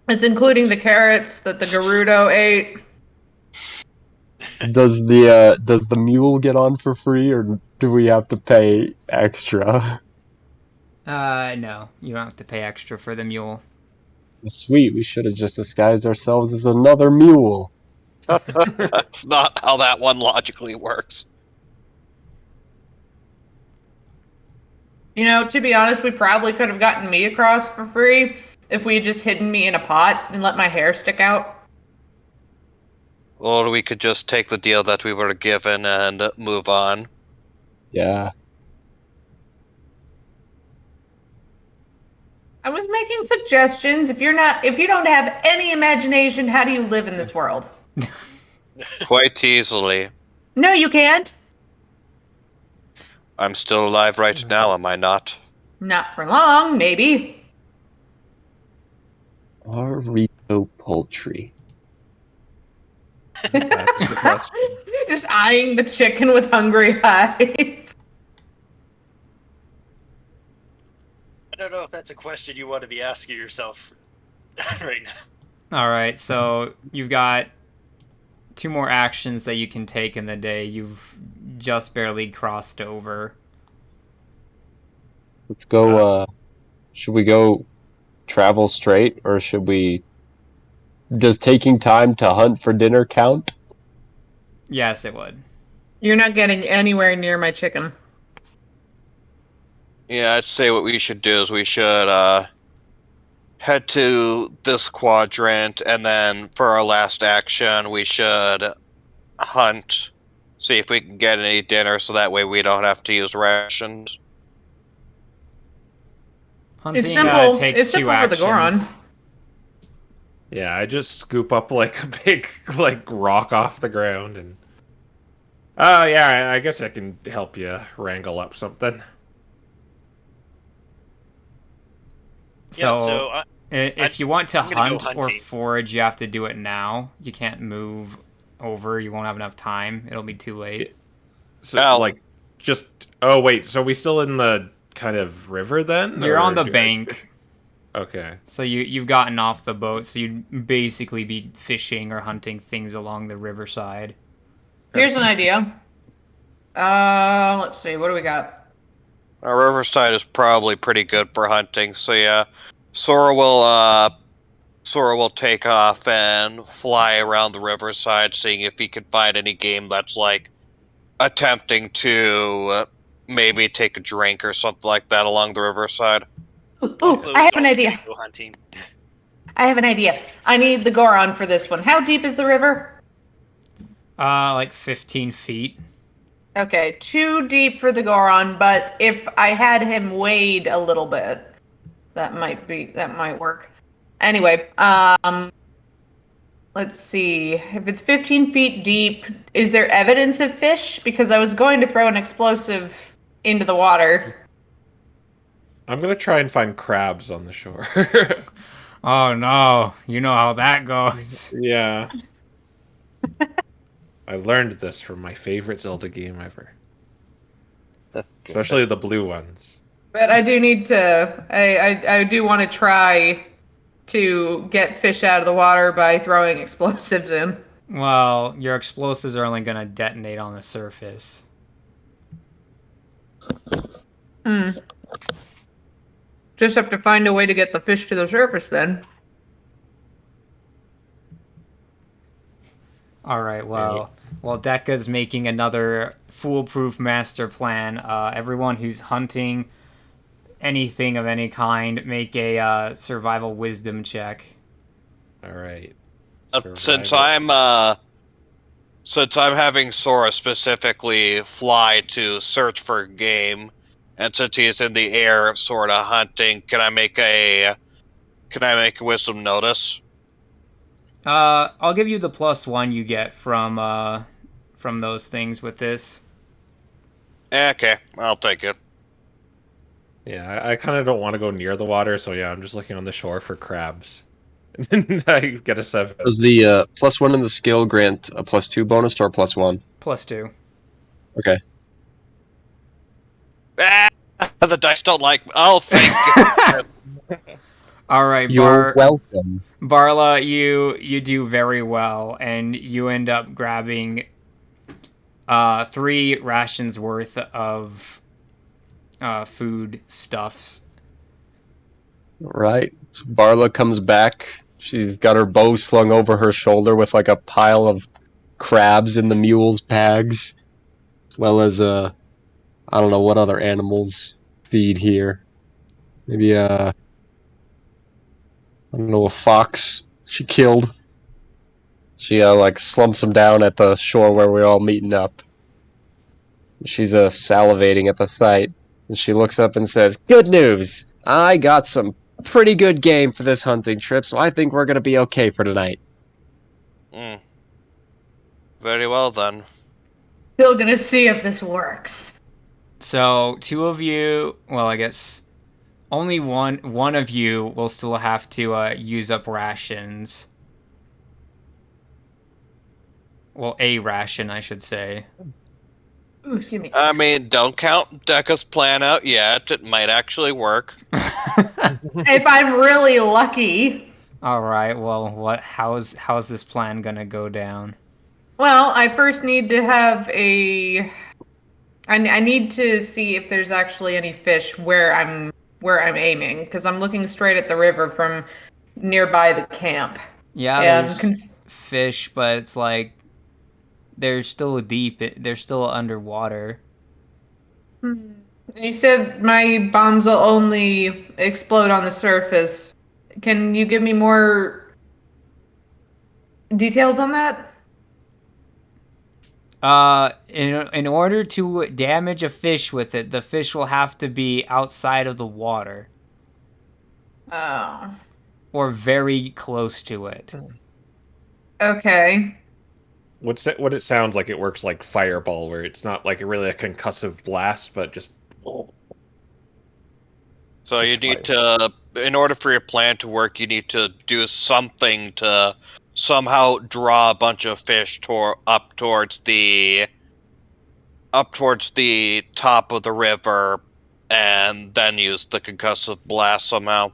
It's including the carrots that the Gerudo ate. Does the mule get on for free, or do we have to pay extra? No. You don't have to pay extra for the mule. Sweet, we should have just disguised ourselves as another mule. That's not how that one logically works. You know, to be honest, we probably could have gotten me across for free if we had just hidden me in a pot and let my hair stick out. Or we could just take the deal that we were given and move on. Yeah. I was making suggestions. If you don't have any imagination, how do you live in this world? Quite easily. No, you can't. I'm still alive right now, am I not? Not for long, maybe. Our Rito poultry. That's the question. Just eyeing the chicken with hungry eyes. I don't know if that's a question you want to be asking yourself right now. All right. So you've got 2 more actions that you can take in the day. You've just barely crossed over. Let's go, should we go travel straight, or should we... Does taking time to hunt for dinner count? Yes, it would. You're not getting anywhere near my chicken. Yeah, I'd say what we should do is we should head to this quadrant, and then for our last action, we should hunt, see if we can get any dinner, so that way we don't have to use rations. Hunting It's simple. takes It's 2 simple for the actions. Goron. Yeah, I just scoop up like a big rock off the ground and. Yeah, I guess I can help you wrangle up something. So, if you want to I'm gonna go hunt or hunting. forage, you have to do it now. You can't move over. You won't have enough time. It'll be too late. So, Ow. oh wait, so we still in the kind of river then? You're or on the do I- bank. Okay. So you've gotten off the boat, so you'd basically be fishing or hunting things along the riverside. Here's an idea. Let's see. What do we got? Our riverside is probably pretty good for hunting, so yeah. Sora will take off and fly around the riverside, seeing if he can find any game that's like attempting to maybe take a drink or something like that along the riverside. Ooh, Also, I have an don't idea. Go hunting. I have an idea. I need the Goron for this one. How deep is the river? Like 15 feet. Okay, too deep for the Goron, but if I had him wade a little bit, that might work. Anyway, let's see. If it's 15 feet deep, is there evidence of fish? Because I was going to throw an explosive into the water. I'm gonna try and find crabs on the shore. Oh no, you know how that goes. Yeah. I learned this from my favorite Zelda game ever. Especially the blue ones. But I do need to. I do want to try to get fish out of the water by throwing explosives in. Well, your explosives are only gonna detonate on the surface. Just have to find a way to get the fish to the surface then. All right, well, while Dekka's making another foolproof master plan, everyone who's hunting anything of any kind, make a survival wisdom check. All right. Since Survival. I'm having Sora specifically fly to search for game, and since he's in the air sort of hunting, can I make a wisdom notice? I'll give you the +1 you get from those things with this. Okay, I'll take it. Yeah, I kind of don't want to go near the water, so yeah, I'm just looking on the shore for crabs. And I get a 7. Does the +1 in the skill grant a +2 bonus or a +1? +2. Okay. Ah, the dice don't like. Oh, thank you. All right, You're welcome. Barla, you do very well, and you end up grabbing 3 rations worth of food stuffs. Right. So Barla comes back. She's got her bow slung over her shoulder with like a pile of crabs in the mule's bags. As well as I don't know what other animals feed here. Maybe I don't know, a fox she killed. She like slumps him down at the shore where we're all meeting up. She's salivating at the sight. And she looks up and says, "Good news! I got some pretty good game for this hunting trip, so I think we're gonna be okay for tonight." Very well then. Still gonna see if this works. So 2 of you, well, I guess only one of you will still have to use up rations. Well, a ration, I should say. Ooh, excuse me. I mean, don't count Dekka's plan out yet. It might actually work. If I'm really lucky. All right. Well, how's this plan gonna go down? Well, I first need to have I need to see if there's actually any fish where I'm aiming, because I'm looking straight at the river from nearby the camp. Yeah, And there's fish, but it's like they're still deep. They're still underwater. You said my bombs will only explode on the surface. Can you give me more details on that? In order to damage a fish with it, the fish will have to be outside of the water Oh. or very close to it. Okay. What it sounds like, it works like fireball, where it's not like really a concussive blast, but just. So Just you need to, in order for your plan to work, you need to do something to somehow draw a bunch of fish up towards the top of the river, and then use the concussive blast somehow.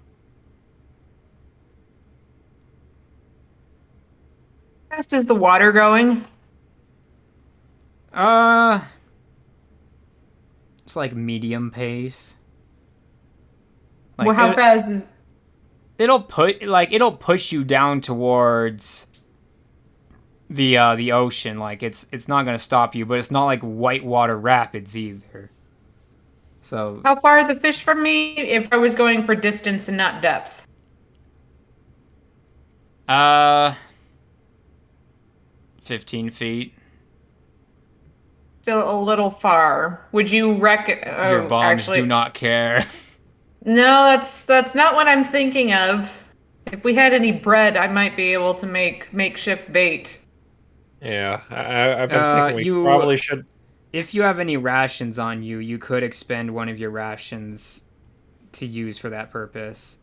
How fast is the water going? It's like medium pace. Well, how fast is... It'll push you down towards the ocean. Like it's not gonna stop you, but it's not like whitewater rapids either. So How far are the fish from me if I was going for distance and not depth? 15 feet. Still a little far. Would you Your bombs do not care. No, that's not what I'm thinking of. If we had any bread, I might be able to make makeshift bait. Yeah, I've been thinking we probably should. If you have any rations on you, you could expend one of your rations to use for that purpose.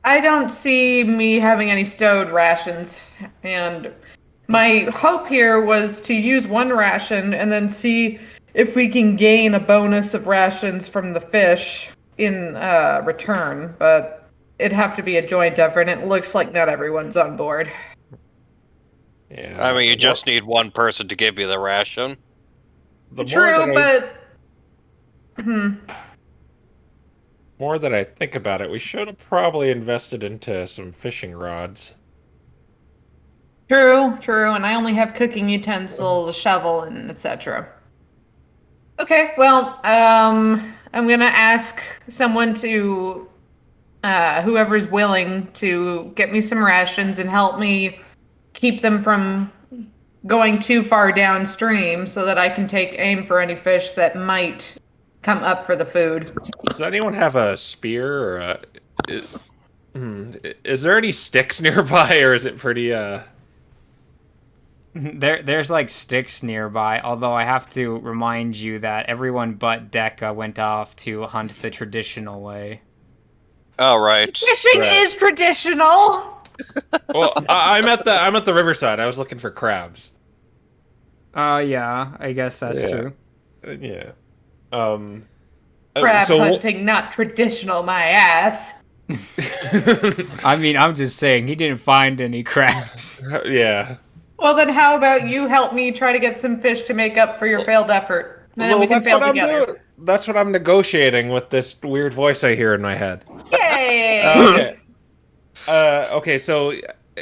I don't see me having any stowed rations, and my hope here was to use one ration and then see if we can gain a bonus of rations from the fish in return, but it'd have to be a joint effort, and it looks like not everyone's on board. Yeah, I mean, you just need one person to give you the ration. True, but... More that I think about it, we should have probably invested into some fishing rods. True, and I only have cooking utensils, a shovel, and etc. Okay, well, I'm gonna ask someone to, whoever's willing to get me some rations and help me keep them from going too far downstream so that I can take aim for any fish that might come up for the food. Does anyone have a spear or is there any sticks nearby, or is it pretty There's like sticks nearby, although I have to remind you that everyone but Dekka went off to hunt the traditional way. Oh, right. Fishing is traditional! Well, I'm at the riverside. I was looking for crabs. Yeah, I guess that's true. Yeah. Crab hunting, not traditional, my ass. I mean, I'm just saying, he didn't find any crabs. Yeah. Well, then how about you help me try to get some fish to make up for your failed effort? And then we can fail together. That's what I'm negotiating with this weird voice I hear in my head. Yay! Okay, so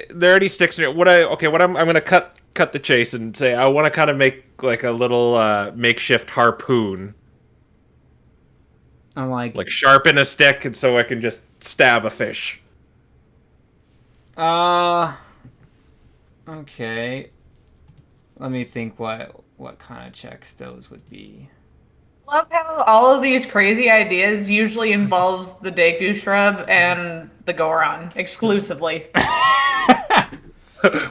there already sticks near. I'm gonna cut the chase and say I want to kind of make like a little makeshift harpoon. I'm like sharpen a stick, and so I can just stab a fish. Okay. Let me think what kind of checks those would be. Love how all of these crazy ideas usually involves the Deku shrub and the Goron exclusively.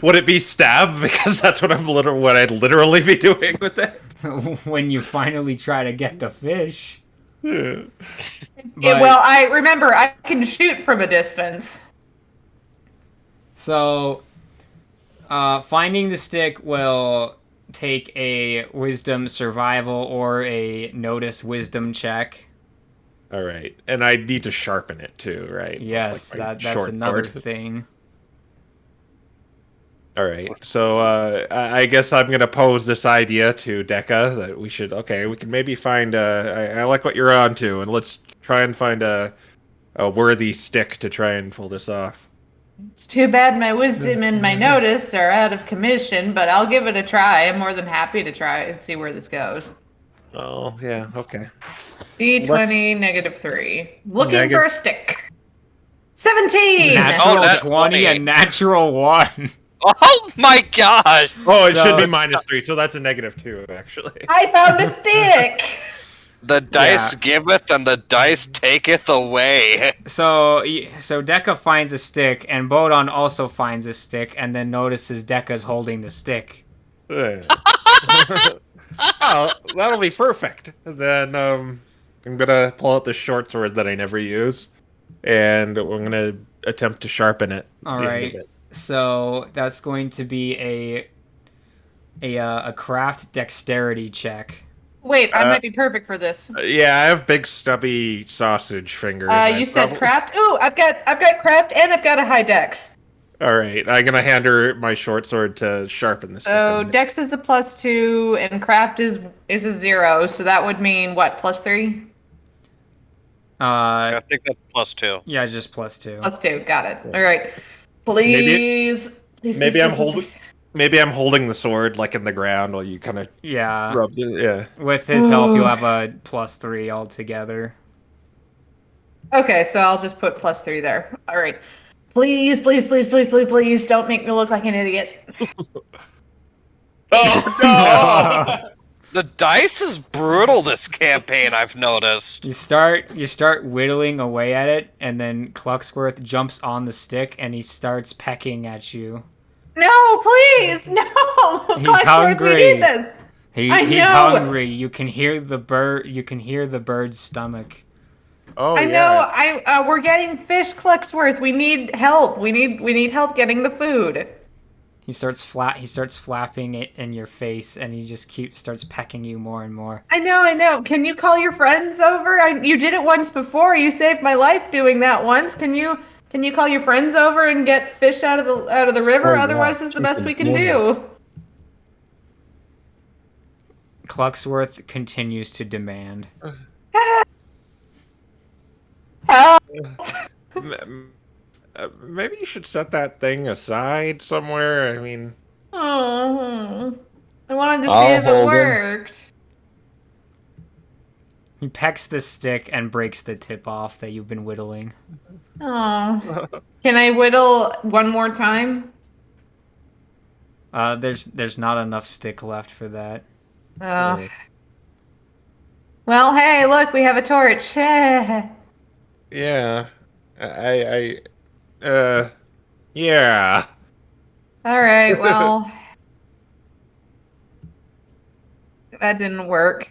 Would it be stab? Because that's what I'd literally be doing with it. When you finally try to get the fish. Yeah. Well, I remember I can shoot from a distance. So, finding the stick will take a wisdom survival or a notice wisdom check. All right, and I need to sharpen it too, right? Yes, that's another thing. All right, so I guess I'm gonna pose this idea to Dekka that we can maybe find I like what you're on to, and let's try and find a worthy stick to try and pull this off. It's too bad my wisdom and my notice are out of commission, but I'll give it a try. I'm more than happy to try and see where this goes. Oh, yeah, okay. D20 -3. Looking for a stick. 17! Natural Oh, that's 20 and natural 1. Oh my gosh! Oh, it should So- be -3, so that's a -2 actually. I found a stick! The dice giveth and the dice taketh away. So Dekka finds a stick, and Bodon also finds a stick, and then notices Dekka's holding the stick. Oh, that'll be perfect. Then I'm gonna pull out the short sword that I never use, and we're gonna attempt to sharpen it. at All the end right. of it. So that's going to be a craft dexterity check. Wait, I might be perfect for this. Yeah, I have big stubby sausage fingers. You said craft? Ooh, I've got craft and I've got a high dex. All right, I'm gonna hand her my short sword to sharpen the stick. So in it. dex is a +2 and craft is a 0, so that would mean what, +3? I think that's +2. Yeah, just +2. +2, got it. All right. Please. Maybe I'm holding the sword like in the ground while you kind of Yeah. rub the With his help, you'll have a +3 altogether. Okay, so I'll just put +3 there. All right. Please, please, please, please, please, please, don't make me look like an idiot. Oh no! The dice is brutal this campaign, I've noticed. You start whittling away at it, and then Clucksworth jumps on the stick and he starts pecking at you. No, please, no. He's Clucksworth, hungry. we need this. I He's know. hungry. You can hear the bird. You can hear the bird's stomach. Oh I yeah. know. We're getting fish, Clucksworth. We need help. We need help getting the food. He starts flapping it in your face, and he just starts pecking you more and more. I know. Can you call your friends over? You did it once before. You saved my life doing that once. Can you call your friends over and get fish out of the river? Oh, yeah. Otherwise, it's the best we can do. Clucksworth continues to demand. Help! Maybe you should set that thing aside somewhere. I mean, Oh, I wanted to see I'll if it hold him. worked. He pecks the stick and breaks the tip off that you've been whittling. Oh, can I whittle one more time? There's not enough stick left for that. Oh. Well, hey, look, we have a torch. yeah, yeah. All right, well, that didn't work.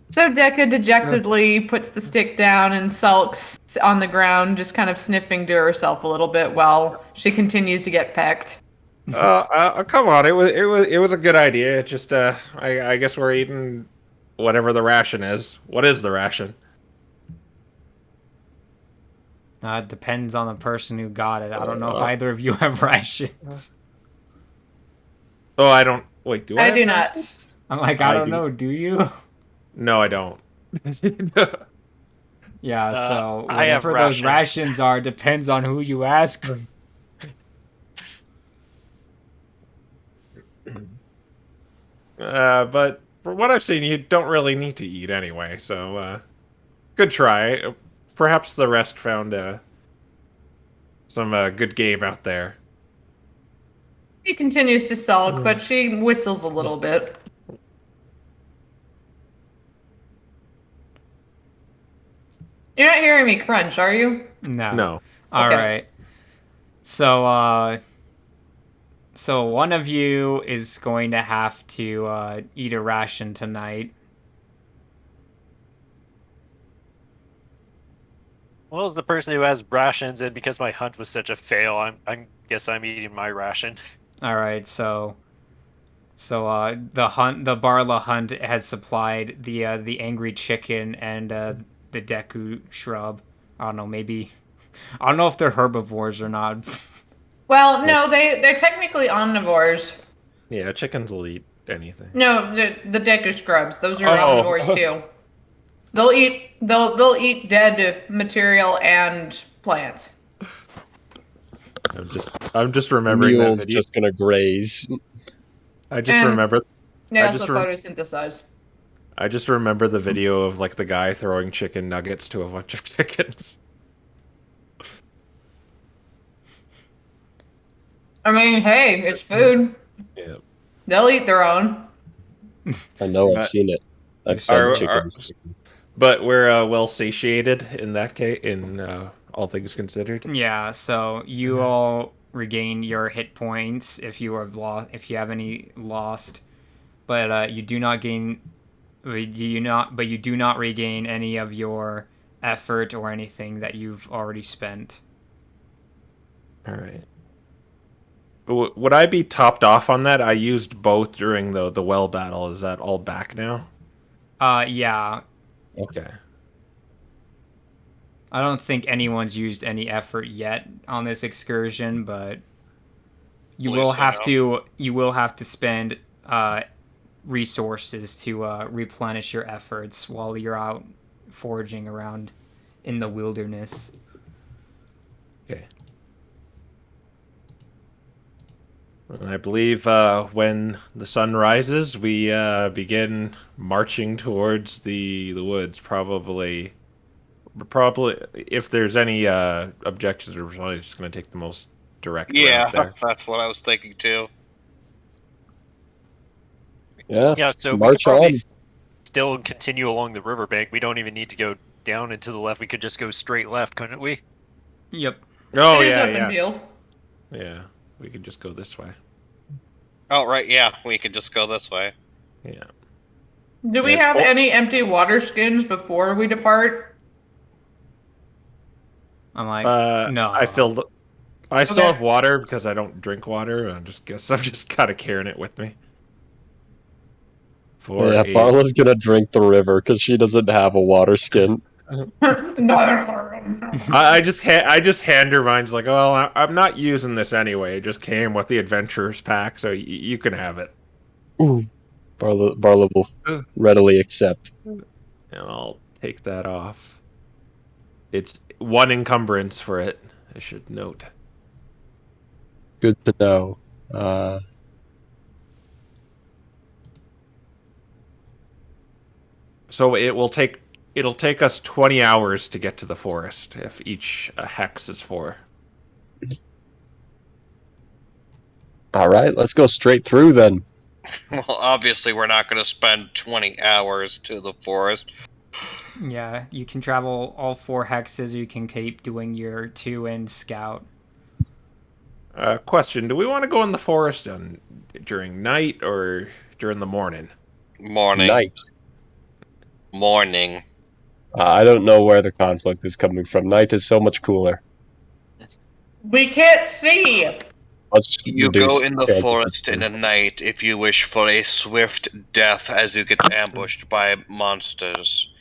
So Dekka dejectedly puts the stick down and sulks on the ground, just kind of sniffing to herself a little bit while she continues to get pecked. Come on, it was a good idea. It just, I guess we're eating whatever the ration is. What is the ration? It depends on the person who got it. I don't know if either of you have rations. Oh, I don't. Wait, do I? I have do rations? not. I'm like, I I don't do. know. Do you? No, I don't. Yeah. So I have whatever those rations. rations are depends on who you ask. But from what I've seen, you don't really need to eat anyway. So, good try. Perhaps the rest found some good game out there. She continues to sulk, but she whistles a little bit. You're not hearing me crunch, are you? No. No. All Okay. right. So one of you is going to have to eat a ration tonight. Well, as the person who has rations, and because my hunt was such a fail, I guess I'm eating my ration. All right. So the Barla hunt has supplied the angry chicken and the Deku shrub. I don't know. Maybe I don't know if they're herbivores or not. Well, no, they're technically omnivores. Yeah, chickens will eat anything. No, the Deku scrubs. Those are Oh. omnivores too. They'll eat dead material and plants. I'm just remembering that Mule's video. just gonna graze. I just And- remember. They I also just rem- photosynthesize. I just remember the video of like the guy throwing chicken nuggets to a bunch of chickens. I mean, hey, it's food. Yeah. They'll eat their own. I know, I've But seen it. I've fed are, chickens. but we're well satiated in that case. In all things considered. Yeah, so you all regain your hit points if you have lost, if you have any lost, but you do not gain, but you do not regain any of your effort or anything that you've already spent. All right. Would I be topped off on that? I used both during the well battle. Is that all back now? Yeah, Okay. I don't think anyone's used any effort yet on this excursion, but you will have to spend resources to replenish your efforts while you're out foraging around in the wilderness. Okay. And I believe when the sun rises, we begin marching towards the woods. Probably, if there's any objections, we're probably just going to take the most direct route there. That's what I was thinking too. Yeah, Yeah, so we could march probably on. still continue along the riverbank. We don't even need to go down and to the left. We could just go straight left, couldn't we? Yep. Oh It is yeah, open yeah, field. yeah. We could just go this way. Oh, right, yeah, we could just go this way. Yeah. Do we There's have four- any empty water skins before we depart? I'm like, no. I filled. I still Okay. have water because I don't drink water. I just guess I'm just kind of carrying it with me. Yeah, Barla's gonna drink the river because she doesn't have a water skin. I just hand her mine's like, oh, I'm not using this anyway. It just came with the adventurers pack, so you can have it. Ooh. Barla will readily accept. And I'll take that off. It's one encumbrance for it, I should note. Good to know. So it'll take us 20 hours to get to the forest if each hex is 4. All right, let's go straight through then. Well, obviously we're not going to spend 20 hours to the forest. Yeah, you can travel all 4 hexes, or you can keep doing your 2 and scout. Question: do we want to go in the forest during night or during the morning? Morning. Night. Morning. I don't know where the conflict is coming from. Night is so much cooler. We can't see. Let's You reduce go in the chances of forest in the night if you wish for a swift death as you get ambushed by monsters.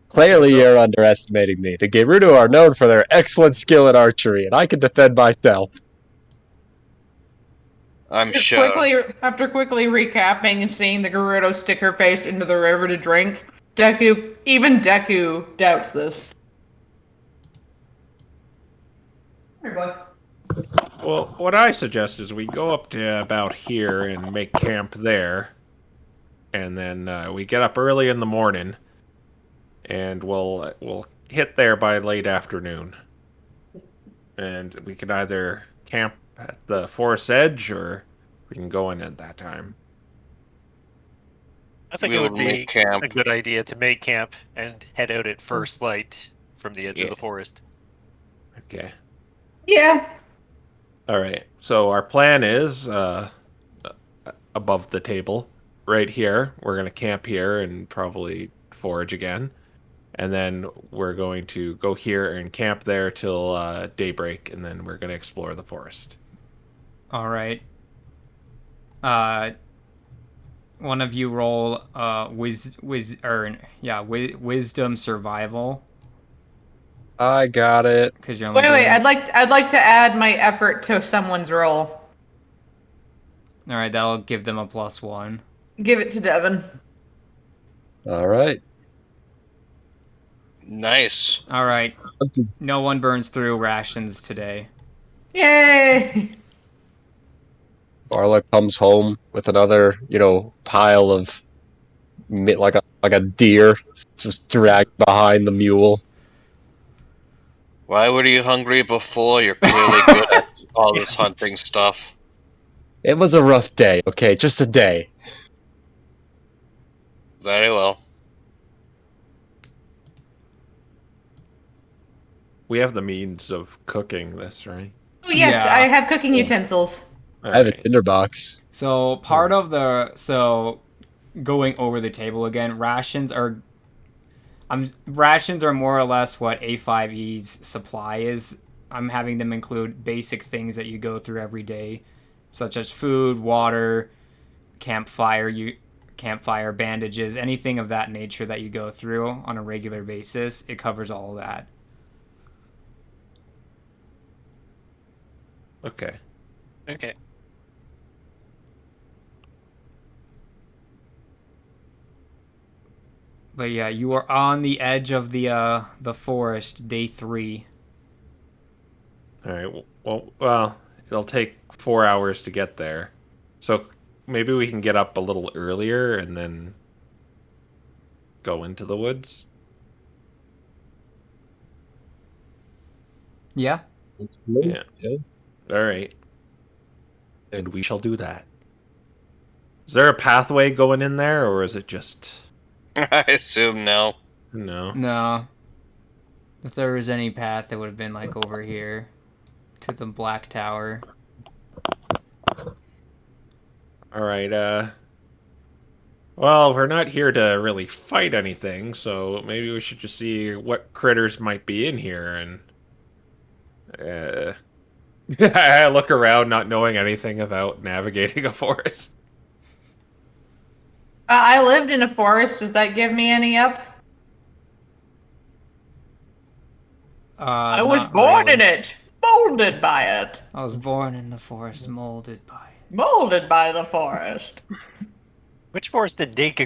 Clearly, you're underestimating me. The Gerudo are known for their excellent skill at archery, and I can defend myself. I'm sure. After quickly recapping and seeing the Gerudo stick her face into the river to drink, even Deku doubts this. Hey, boy. Well, what I suggest is we go up to about here and make camp there, and then we get up early in the morning, and we'll hit there by late afternoon, and we can either camp at the forest edge or we can go in at that time. I think We it would would be make camp. a good idea to make camp and head out at first light from the edge of Yeah. the forest. Okay. Yeah. All right. So our plan is above the table, right here. We're gonna camp here and probably forage again, and then we're going to go here and camp there till daybreak, and then we're gonna explore the forest. All right. One of you roll wisdom survival, I got it. because you're only Wait. doing... I'd like to add my effort to someone's roll. All right, that'll give them a +1. Give it to Devin. All right. Nice. All right. No one burns through rations today. Yay! Barla comes home with another, pile of meat, like a deer, just dragged behind the mule. Why were you hungry before? You're clearly good at all this hunting stuff. It was a rough day, okay? Just a day. Very well. We have the means of cooking this, right? Oh, yes, Yeah. I have cooking utensils. All I have a right. tinderbox. So part of the going over the table again, rations are more or less what A5E's supply is. I'm having them include basic things that you go through every day, such as food, water, campfire, bandages, anything of that nature that you go through on a regular basis. It covers all of that. Okay. Okay. But yeah, you are on the edge of the forest, day 3. All right. Well, it'll take 4 hours to get there, so maybe we can get up a little earlier and then go into the woods. Yeah. Yeah. All right. And we shall do that. Is there a pathway going in there, or is it just I assume no. no? No. If there was any path, it would have been like over here to the Black Tower. All right. Well, we're not here to really fight anything, so maybe we should just see what critters might be in here. And I look around, not knowing anything about navigating a forest. I lived in a forest. Does that give me any up? I was Not born really. in it, molded by it, I was born in the forest, molded by it. molded by the forest. Which forest did Dinka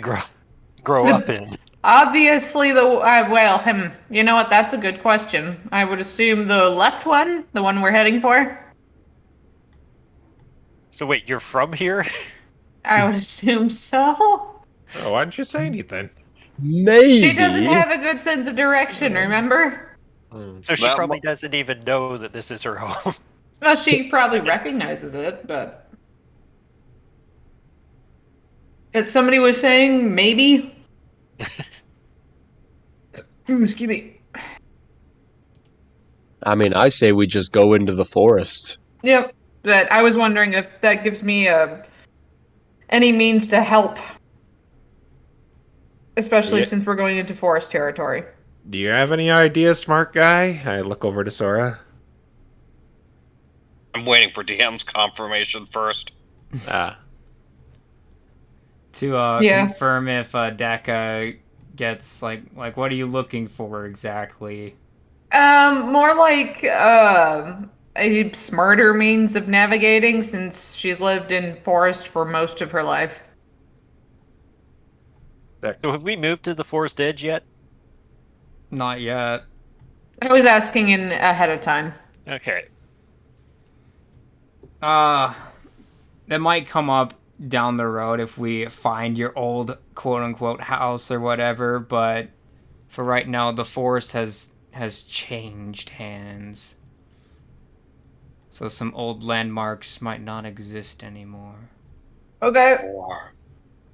grow up in? Obviously, you know what? That's a good question. I would assume the left one, the one we're heading for. So wait, you're from here? I would assume so. Oh, why didn't you say anything? Maybe. She doesn't have a good sense of direction, remember? So she That probably doesn't even know that this is her home. Well, she probably recognizes it, but... Somebody was saying, maybe? Ooh, excuse me. I mean, I say we just go into the forest. Yep, but I was wondering if that gives me any means to help. Especially Yeah. since we're going into forest territory. Do you have any ideas, smart guy? I look over to Sora. I'm waiting for DM's confirmation first. Ah, To Yeah. confirm if Deka gets like what are you looking for exactly? More like a smarter means of navigating since she's lived in forest for most of her life. So have we moved to the forest edge yet? Not yet. I was asking in ahead of time. Okay. That might come up down the road if we find your old quote-unquote house or whatever, but for right now the forest has changed hands, so some old landmarks might not exist anymore. Okay, War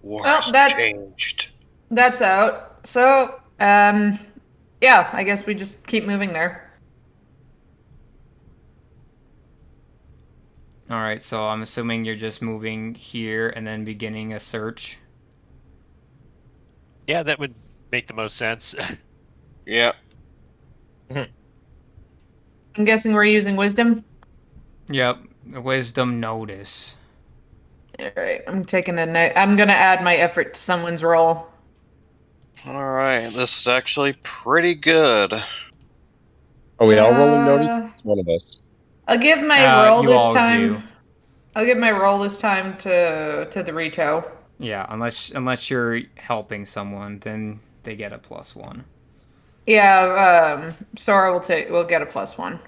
Well, has that- changed. that's out. So, yeah, I guess we just keep moving there. All right, so I'm assuming you're just moving here and then beginning a search. Yeah, that would make the most sense. Yeah. I'm guessing we're using wisdom. Yep, wisdom notice. All right, I'm taking a note. I'm gonna add my effort to someone's roll. All right. This is actually pretty good. Are we all rolling notice? It's one of us. I'll give my roll you this all time. do. I'll give my roll this time to the Rito. Yeah, unless you're helping someone, then they get a +1. Yeah, Sora will get a +1.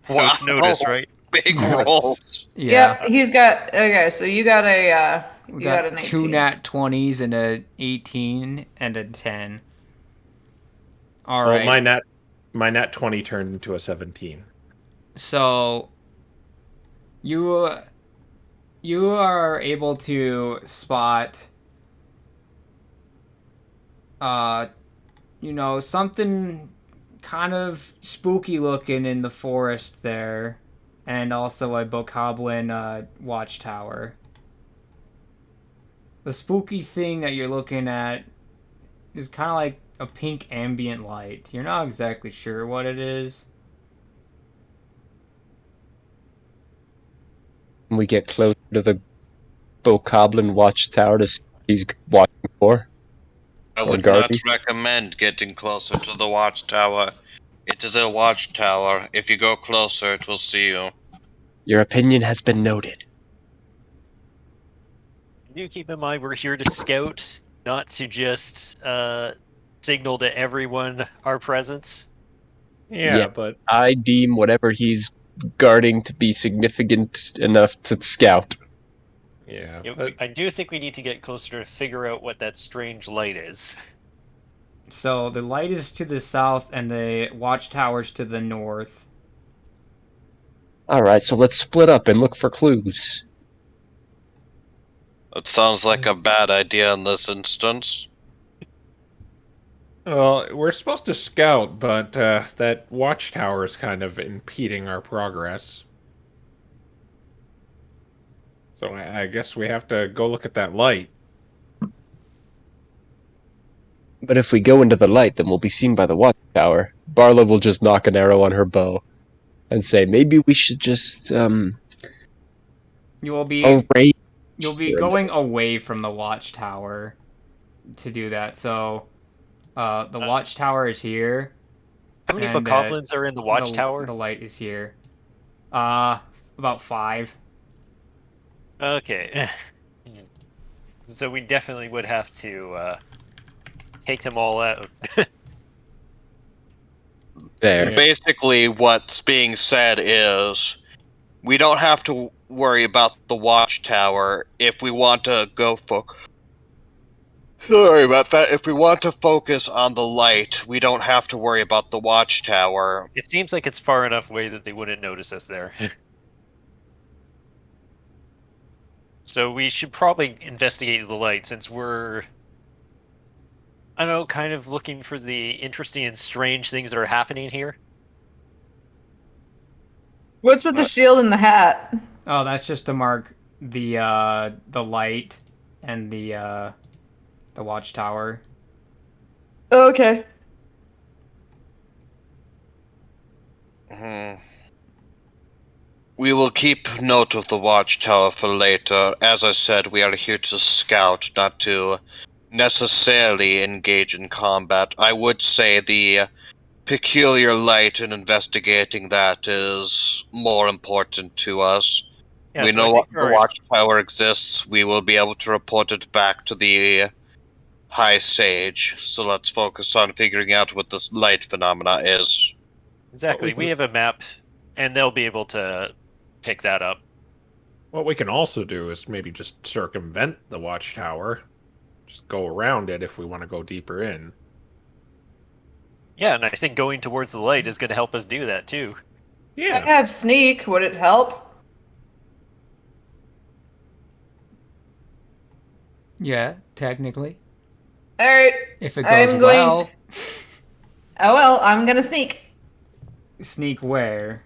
So it's notice, right? Big rolls. Yeah, Yep, he's got. Okay, so you got a. we You got got an 2 18. nat 20s and a 18 and a 10. All well, right. my My nat 20 turned into a 17. So you are able to spot something kind of spooky looking in the forest there, and also a bokoblin watchtower. The spooky thing that you're looking at is kind of like a pink ambient light. You're not exactly sure what it is. When we get closer to the Bokoblin watchtower to see what he's watching for. I Or would not guarding. recommend getting closer to the watchtower. It is a watchtower. If you go closer, it will see you. Your opinion has been noted. Do keep in mind we're here to scout, not to just signal to everyone our presence. Yeah, but I deem whatever he's guarding to be significant enough to scout. yeah, Yeah, but I do think we need to get closer to figure out what that strange light is. So the light is to the south and the watchtower's to the north. Alright, so let's split up and look for clues. It sounds like a bad idea in this instance. well, we're supposed to scout, but that watchtower is kind of impeding our progress. So I guess we have to go look at that light. But if we go into the light, then we'll be seen by the watchtower. Barla will just knock an arrow on her bow and say, maybe we should just, You will be array. You'll be going away from the watchtower to do that. So, the watchtower is here. How many and, bokoblins are in the watchtower? The light is here. About 5. Okay. So we definitely would have to take them all out. There. Basically, what's being said is we don't have to worry about the watchtower if we want to go for. Sorry about that. If we want to focus on the light, we don't have to worry about the watchtower. It seems like it's far enough away that they wouldn't notice us there. So we should probably investigate the light since we're, I don't know, kind of looking for the interesting and strange things that are happening here. What's with the shield and the hat? Oh, that's just to mark the light and the watchtower. Okay. We will keep note of the watchtower for later. As I said, we are here to scout, not to necessarily engage in combat. I would say the peculiar light and investigating that is more important to us. Yeah, we so know I what think the our- watchtower exists. We will be able to report it back to the High Sage. So let's focus on figuring out what this light phenomena is. Exactly. We have a map, and they'll be able to pick that up. What we can also do is maybe just circumvent the watchtower. Just go around it if we want to go deeper in. Yeah, and I think going towards the light is going to help us do that too. I Yeah. have sneak. Would it help? Yeah, technically. All right. If it I'm goes going- well. Oh well, I'm gonna sneak. Sneak where?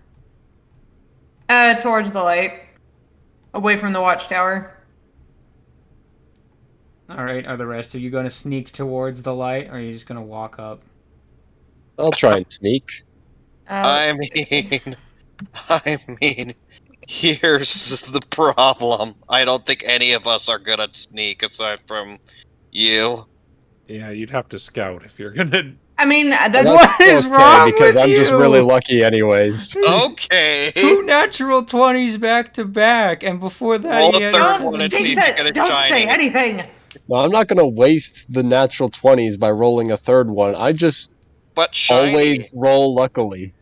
Towards the light, away from the watchtower. Alright, are the rest of you going to sneak towards the light, or are you just going to walk up? I'll try and sneak. I mean, here's the problem. I don't think any of us are good at sneak aside from you. Yeah, you'd have to scout if you're gonna. I mean, that's Well, What is wrong because with I'm just you? really lucky anyways. Okay. 2 natural 20s back to back, and before that Roll he a had third a one and 17. see Jinx if you it! get a Don't say shiny. anything. No, I'm not gonna waste the natural 20s by rolling a third one. I just But shiny. always roll luckily.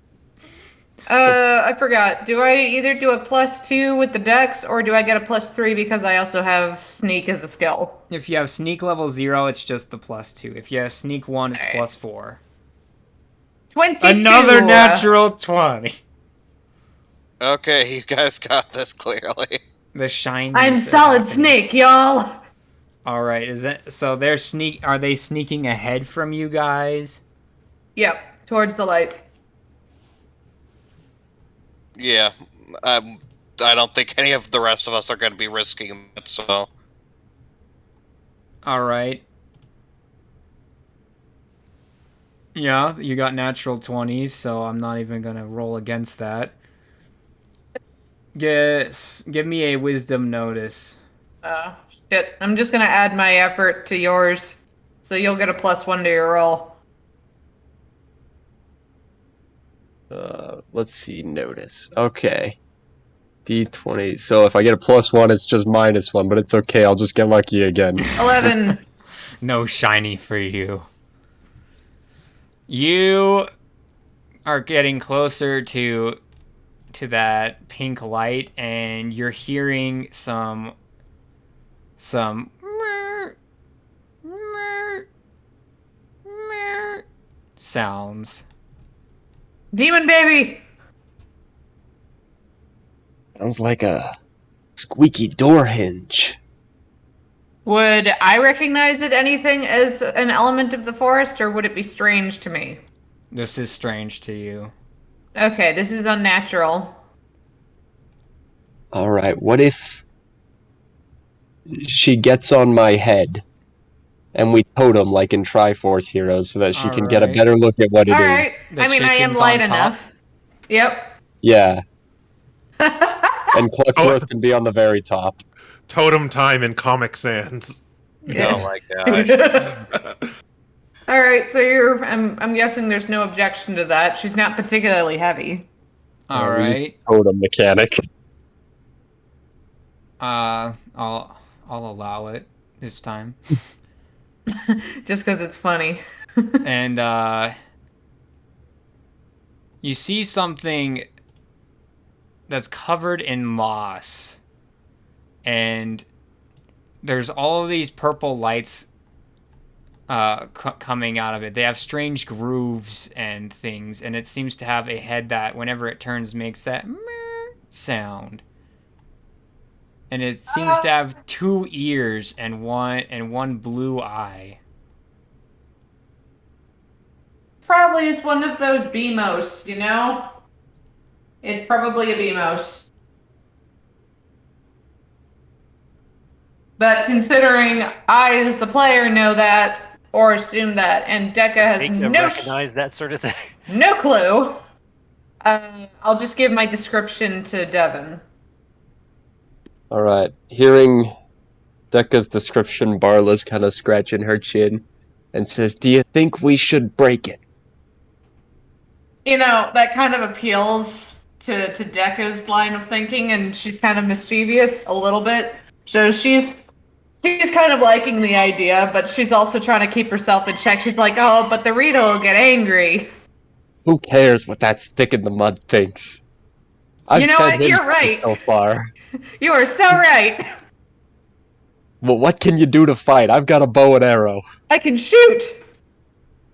I forgot. Do I either do a +2 with the dex, or do I get a +3 because I also have sneak as a skill? If you have sneak level 0, it's just the +2. If you have sneak 1, it's Alright. +4. 22. Another natural 20. Okay, you guys got this clearly. The shiny. I'm Solid Snake, y'all. All right, is it so? Are they sneaking ahead from you guys? Yep, towards the light. Yeah, I don't think any of the rest of us are going to be risking it, so... All right. Yeah, you got natural 20s, so I'm not even gonna roll against that. Give me a wisdom notice. Shit. I'm just gonna add my effort to yours, so you'll get a +1 to your roll. Let's see, notice. Okay. D20. So if I get a +1, it's just -1, but it's okay. I'll just get lucky again. 11. No shiny for you. You are getting closer to that pink light, and you're hearing some sounds. Demon baby! Sounds like a squeaky door hinge. Would I recognize it anything as an element of the forest, or would it be strange to me? This is strange to you. Okay, this is unnatural. Alright, what if she gets on my head and we totem like in Triforce Heroes so that she can get a Alright. better look at what it is? Alright. The I mean, I am chicken's light on top? enough. Yep. Yeah. And Cluxworth can be on the very top. Totem time in Comic Sans. Oh my gosh. Alright, so I'm guessing there's no objection to that. She's not particularly heavy. Alright. Totem mechanic. I'll allow it this time. Just because it's funny. And you see something that's covered in moss, and there's all of these purple lights coming out of it. They have strange grooves and things, and it seems to have a head that whenever it turns makes that sound. And it seems to have 2 ears and one blue eye. Probably is one of those BMOs, you know? It's probably a BMOs. But considering I, as the player, know that, or assume that, and Dekka has Make them recognize that sort of thing. no clue, I'll just give my description to Devin. Alright. Hearing Dekka's description, Barla's kind of scratching her chin and says, "Do you think we should break it?" You know, that kind of appeals to Dekka's line of thinking, and she's kind of mischievous a little bit. So she's kind of liking the idea, but she's also trying to keep herself in check. She's like, oh, but the Rita will get angry. Who cares what that stick in the mud thinks? I've You know fed what? him You're right. so far. You are so right. Well, what can you do to fight? I've got a bow and arrow. I can shoot.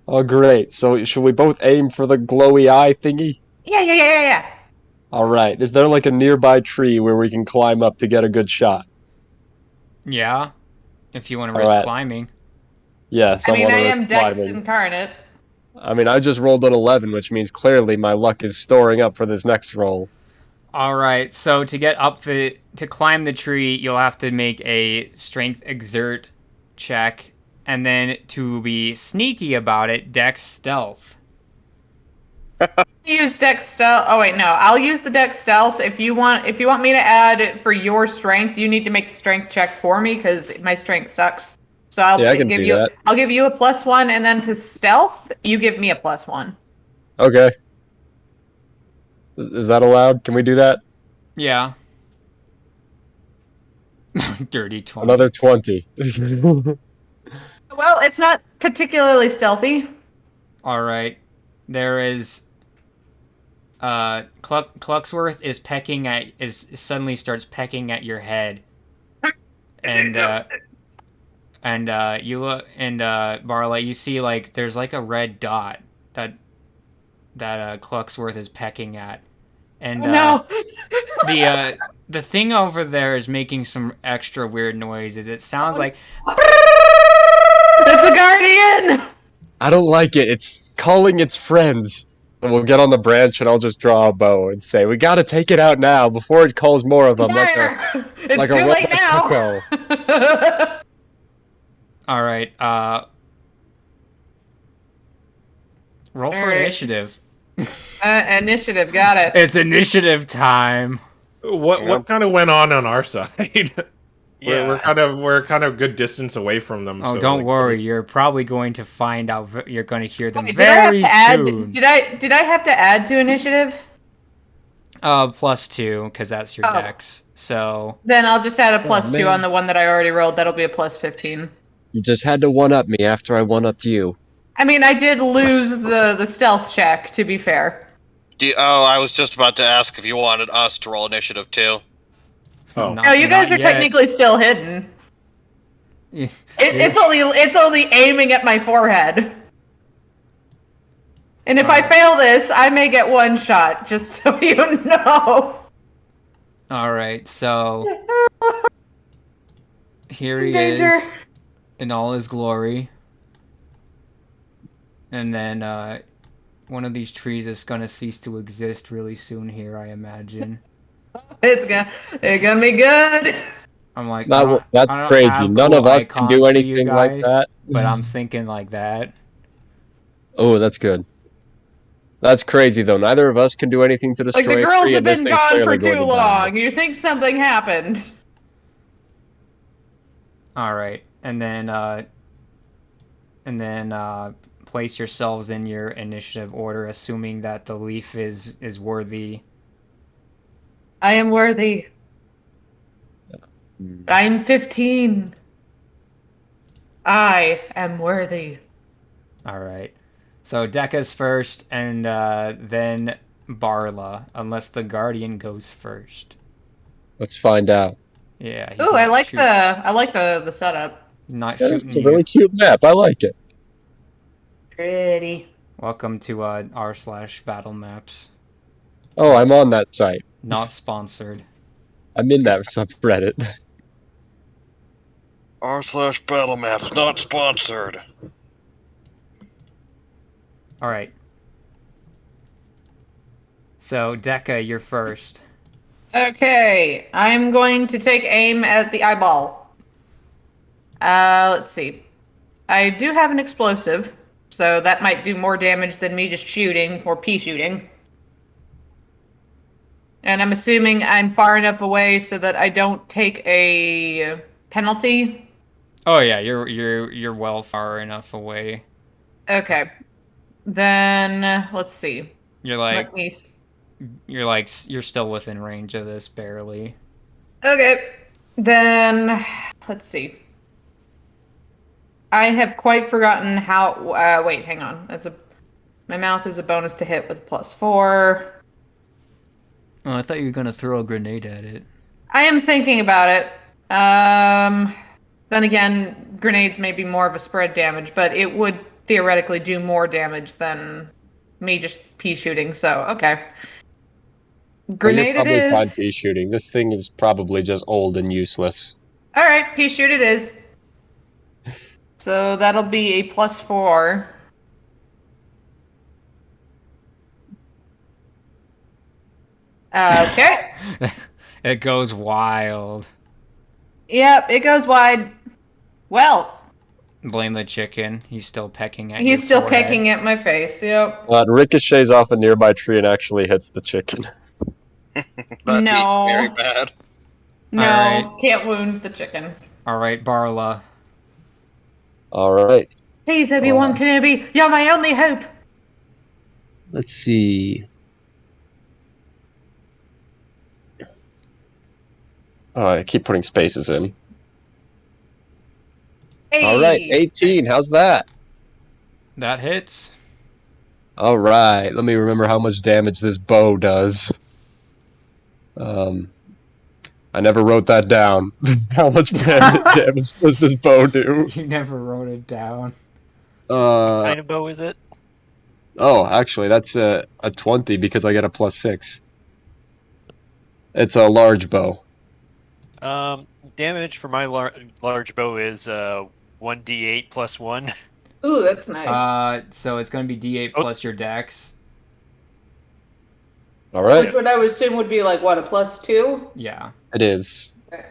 Oh, great. So should we both aim for the glowy eye thingy? Yeah. Alright. Is there like a nearby tree where we can climb up to get a good shot? Yeah, if you want to risk Alright. climbing. Yes, I mean, I wanna am risk Dex climbing. incarnate. I mean, I just rolled an 11, which means clearly my luck is storing up for this next roll. All right, so to climb the tree, you'll have to make a strength exert check, and then to be sneaky about it, Dex stealth. Use Dex stealth. Oh wait, no. I'll use the Dex stealth. If you want me to add it for your strength, you need to make the strength check for me because my strength sucks. So I'll Yeah, I can give do you. that. I'll give you a +1, and then to stealth, you give me a +1. Okay. Is that allowed? Can we do that? Yeah. Dirty 20. Another 20. Well, it's not particularly stealthy. All right. There is Cluxworth is suddenly starts pecking at your head. And you look, and Barla, you see like there's like a red dot that Clucksworth is pecking at, and No. the thing over there is making some extra weird noises. It sounds like It's a guardian. I don't like it. It's calling its friends. And we'll get on the branch and I'll just draw a bow and say, we gotta take it out now before it calls more of them. Fire! It's like too a late robot now. all right. Roll for Alright. initiative. Initiative, got it. It's initiative time. What kind of went on our side? Yeah. We're kind of good distance away from them. Oh, so, don't like, worry. You're probably going to find out. You're going to hear them Wait, did I have very to add? soon. Did I have to add to initiative? +2 because that's your Oh. dex. So Then I'll just add a +2 man. on the one that I already rolled. That'll be a +15. You just had to one-up me after I one-upped you. I mean, I did lose the stealth check, to be fair. I was just about to ask if you wanted us to roll initiative too. Oh. No, you guys are technically still hidden. It's only aiming at my forehead. And if I fail this, I may get one shot, just so you know. All right, so here he Danger. is in all his glory, and then one of these trees is gonna cease to exist really soon. Here, I imagine. It's gonna be good. I'm like, That's I don't crazy. have None cool of us can icons do for anything you like guys, that. but I'm thinking like that. Oh, that's good. That's crazy, though. Neither of us can do anything to destroy Like, the a girls tree, have and this been thing's gone clearly for going too to die. long. You think something happened. All right, and then place yourselves in your initiative order, assuming that the leaf is worthy. I am worthy. I'm 15. I am worthy. All right. So Dekka's first, and then Barla, unless the Guardian goes first. Let's find out. Yeah. he's Ooh, not I like shooting- the setup. He's not Yeah, shooting it's a you. really cute map. I like it. Pretty. Welcome to r/battle maps. Oh, I'm on that site. Not sponsored. I'm in that subreddit. r/battle maps not sponsored. All right. So Dekka, you're first. Okay, I'm going to take aim at the eyeball. Let's see. I do have an explosive, so that might do more damage than me just shooting or pea shooting. And I'm assuming I'm far enough away so that I don't take a penalty. Oh yeah, you're well far enough away. Okay. Then let's see. You're Let me. you're still within range of this barely. Okay. Then let's see. I have quite forgotten how. Wait, hang on. My mouth is a bonus to hit with +4. Oh, I thought you were gonna throw a grenade at it. I am thinking about it. Then again, grenades may be more of a spread damage, but it would theoretically do more damage than me just pea shooting. So okay. Grenade Well, it you're probably is. fine pea shooting. This thing is probably just old and useless. All right, pea shoot it is. So that'll be a +4. Okay. It goes wild. Yep, it goes wide. Well, Blame the chicken. He's still pecking at he's your still forehead. pecking at my face. Yep. It ricochets off a nearby tree and actually hits the chicken. That'd No. be very bad. No, Alright. can't wound the chicken. All right, Barla. All right. Please, Obi-Wan Kenobi, you're my only hope. Let's see. Oh, I keep putting spaces in. Hey. All right, 18. How's that? That hits. All right. Let me remember how much damage this bow does. I never wrote that down. How much damage does this bow do? You never wrote it down. What kind of bow is it? Oh, actually, that's a 20 because I get a +6. It's a large bow. Damage for my large bow is 1d8 plus 1. Ooh, that's nice. So it's going to be D8 plus your dex. All right. Which would I would assume would be like, what, a +2? Yeah. It is. Okay.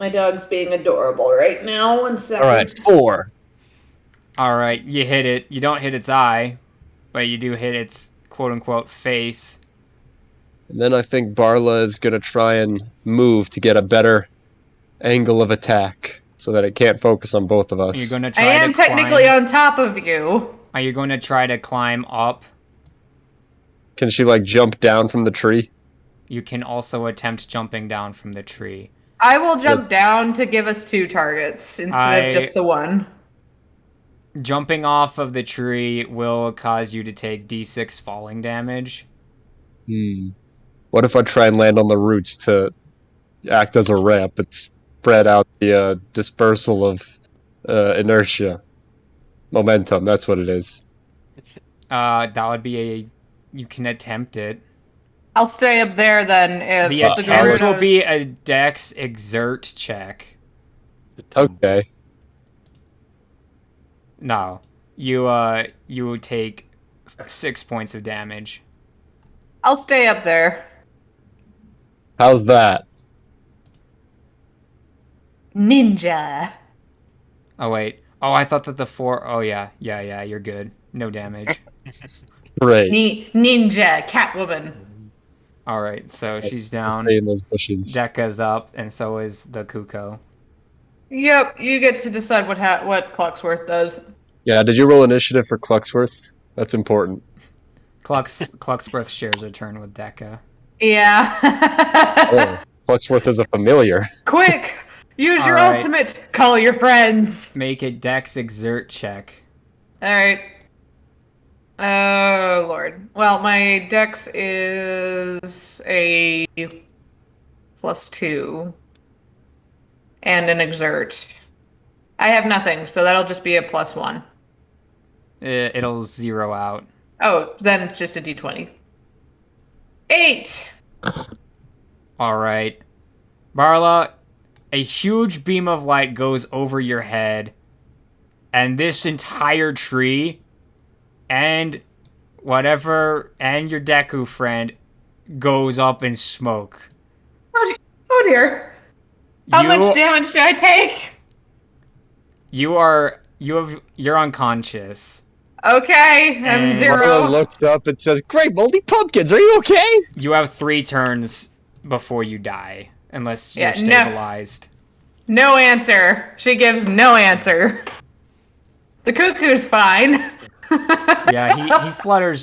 My dog's being adorable right now. 1 second. All right, 4. All right, you hit it. You don't hit its eye, but you do hit its quote-unquote face. And then I think Barla is going to try and move to get a better angle of attack so that it can't focus on both of us. You're going to I try am to technically climb. on top of you. Are you going to try to climb up? Can she, like, jump down from the tree? You can also attempt jumping down from the tree. I will jump down to give us 2 targets instead of just the 1. Jumping off of the tree will cause you to take D6 falling damage. What if I try and land on the roots to act as a ramp and spread out the dispersal of inertia? Momentum, that's what it is. That would be you can attempt it. I'll stay up there then if The the attempt will Gerudos... be a dex exert check. Okay. No. You would take 6 points of damage. I'll stay up there. How's that? Ninja. Oh wait. Oh, I thought that the 4. Oh yeah. Yeah, you're good. No damage. Great. Ninja. Catwoman. All right. So she's Let's down. stay in those bushes. Dekka's up, and so is the Kuko. Yep, you get to decide what Clocksworth does. Yeah, did you roll initiative for Clucksworth? That's important. Clucksworth shares a turn with Dekka. Yeah. Oh, Clucksworth is a familiar. Quick! Use your Alright. ultimate! Call your friends! Make a dex exert check. Alright. Oh, Lord. Well, my dex is a +2. And an exert. I have nothing, so that'll just be a +1. It'll zero out. Oh, then it's just a d20. 8! All right. Barla, a huge beam of light goes over your head, and this entire tree and and your Deku friend goes up in smoke. Oh dear. How much damage do I take? You're unconscious. Okay, I'm And- zero. Barla looks up and says, "Great moldy pumpkins, are you okay?" You have 3 turns before you die, unless you're Yeah, no. stabilized. No answer. She gives no answer. The cuckoo's fine. Yeah,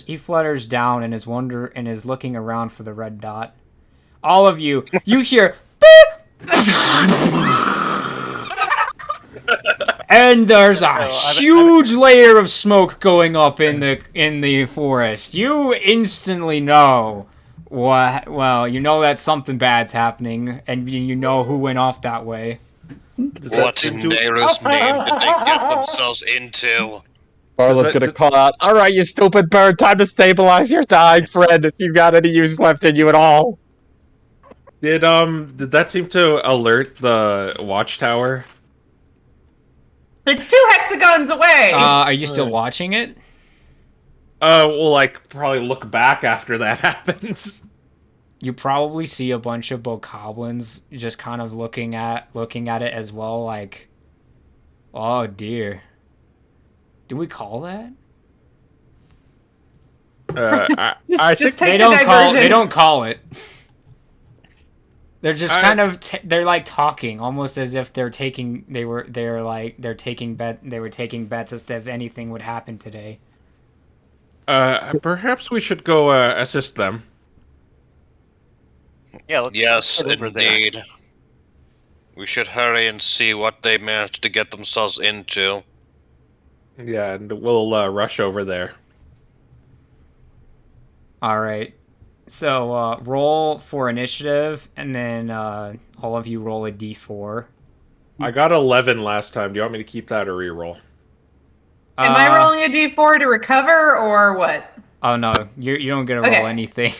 he flutters down and is looking around for the red dot. All of you hear and there's a huge layer of smoke going up in the forest. You instantly know you know that something bad's happening, and you know who went off that way. What in Nehru's name did they get themselves into? Barla's gonna call out, "Alright, you stupid bird, time to stabilize your dying friend if you've got any use left in you at all." Did that seem to alert the watchtower? It's 2 hexagons away. Are you still watching it? We'll like probably look back after that happens. You probably see a bunch of bokoblins just kind of looking at it as well, like, oh dear. Do we call that? I Just think take They the diversion. don't call it. They're just kind of they're like talking, almost as if they were taking bets as to if anything would happen today. perhaps we should go assist them. Yeah, let's Yes, head over there. indeed. We should hurry and see what they managed to get themselves into. Yeah, and we'll rush over there. All right. So roll for initiative, and then all of you roll a d4. I got 11 last time. Do you want me to keep that or reroll? Yeah, a d4 to recover, or what? Oh no, you don't get to roll Okay. anything.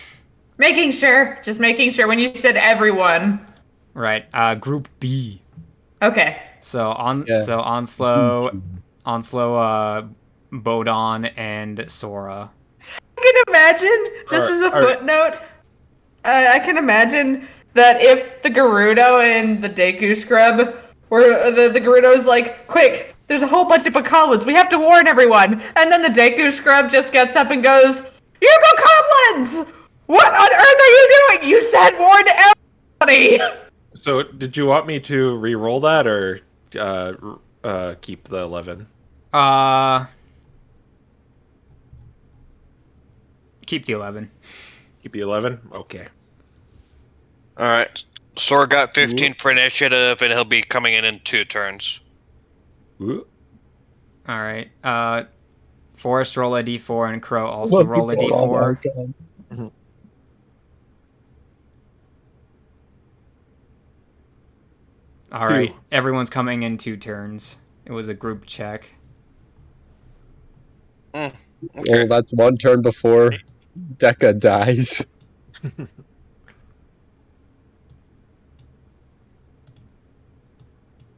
Making sure. Just making sure. When you said everyone. Right. Group B. Okay. So Yeah. Onslow, Bodon, and Sora. I can imagine, just as a footnote, I can imagine that if the Gerudo and the Deku Scrub were the Gerudo's like, quick, there's a whole bunch of Bokoblins, we have to warn everyone, and then the Deku Scrub just gets up and goes, "You're Bokoblins! What on earth are you doing? You said warn everybody!" So, did you want me to re-roll that or keep the 11? Keep the 11. Keep the 11? Okay. Alright. Sora got 15 for initiative, and he'll be coming in 2 turns. All right. Forest, roll a d4, and Crow also roll a d4. Mhm. All right. Everyone's coming in 2 turns. It was a group check. Okay. Well, that's 1 turn before Deca dies.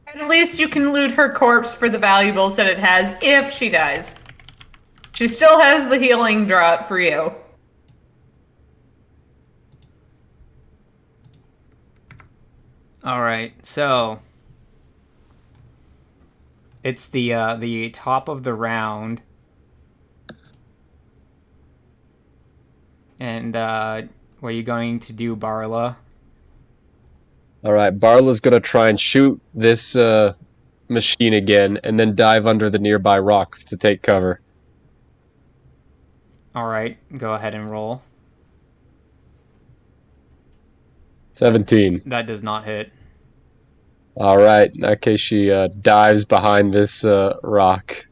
At least you can loot her corpse for the valuables that it has if she dies. She still has the healing drop for you. All right. So it's the top of the round. And what are you going to do, Barla? Alright, Barla's gonna try and shoot this machine again, and then dive under the nearby rock to take cover. All right, go ahead and roll. 17. That does not hit. Alright, in that case she dives behind this rock.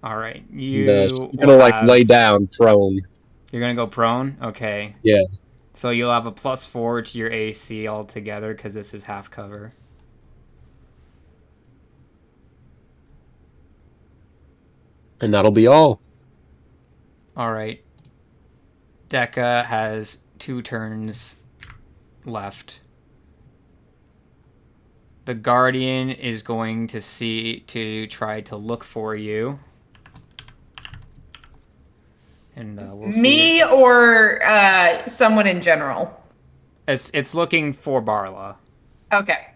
All right, And, you she's gonna lay down prone. You're gonna go prone. Okay. Yeah. So you'll have a +4 to your AC altogether because this is half cover. And that'll be all. All right. Deca has 2 turns left. The Guardian is going to try to look for you. And we'll see. Me or someone in general? It's looking for Barla. Okay.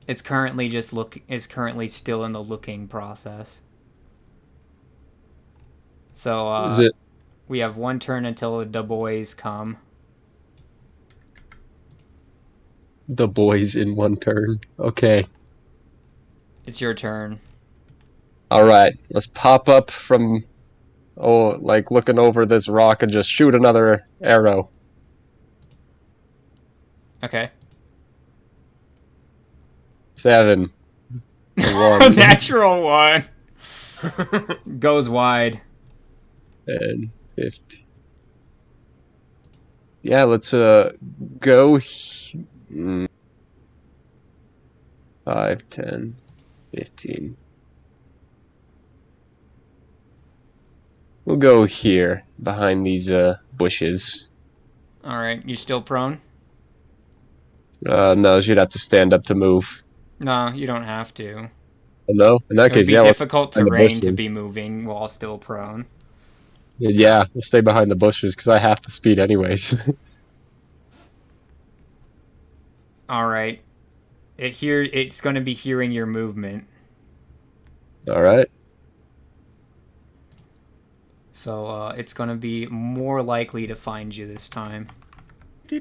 It's currently still in the looking process. So Is it we have 1 turn until the boys come. the boys in 1 turn? Okay. It's your turn. Alright, let's pop up from looking over this rock and just shoot another arrow. Okay. 7. 1. Natural 1. Goes wide. And 50. Yeah, let's go 5, 10, 15. We'll go here behind these bushes. All right, you still prone? No, she'd have to stand up to move. No, you don't have to. Oh, no, in that It would case, be yeah, difficult behind the terrain to bushes. be moving while still prone. Yeah, we'll stay behind the bushes because I have the speed anyways. All right. It's going to be hearing your movement. All right. So it's going to be more likely to find you this time. Yep.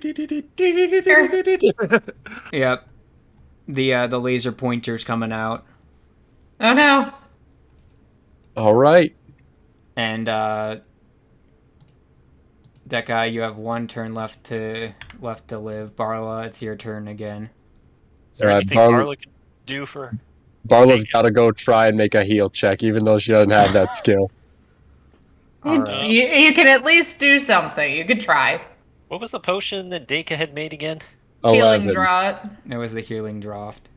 The laser pointer's coming out. Oh no. All right. And Deca, you have 1 turn left to live. Barla, it's your turn again. Is there Alright, anything Barla can do for? Barla's got to go try and make a heal check, even though she doesn't have that skill. All right. You can at least do something. You could try. What was the potion that Deka had made again? Healing 11. draught. It was the healing draft.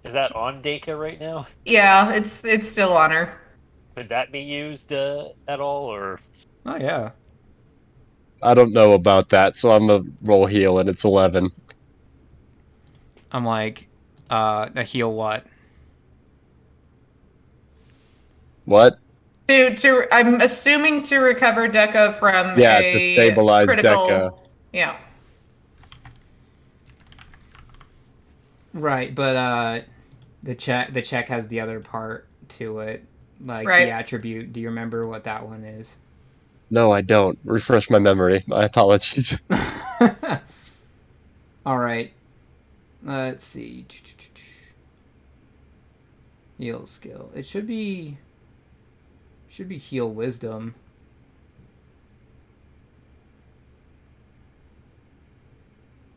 Is that on Deka right now? Yeah, it's still on her. Could that be used at all, or? Oh yeah. I don't know about that, so I'm gonna roll heal, and it's 11. I'm like, a heal what? What? I'm assuming to recover Deca from Yeah, to a stabilize critical. Deca. Yeah. Right, but the check has the other part to it, like Right. the attribute. Do you remember what that one is? No, I don't. Refresh my memory. My apologies. All right. Let's see. Heal skill. It should be heal wisdom.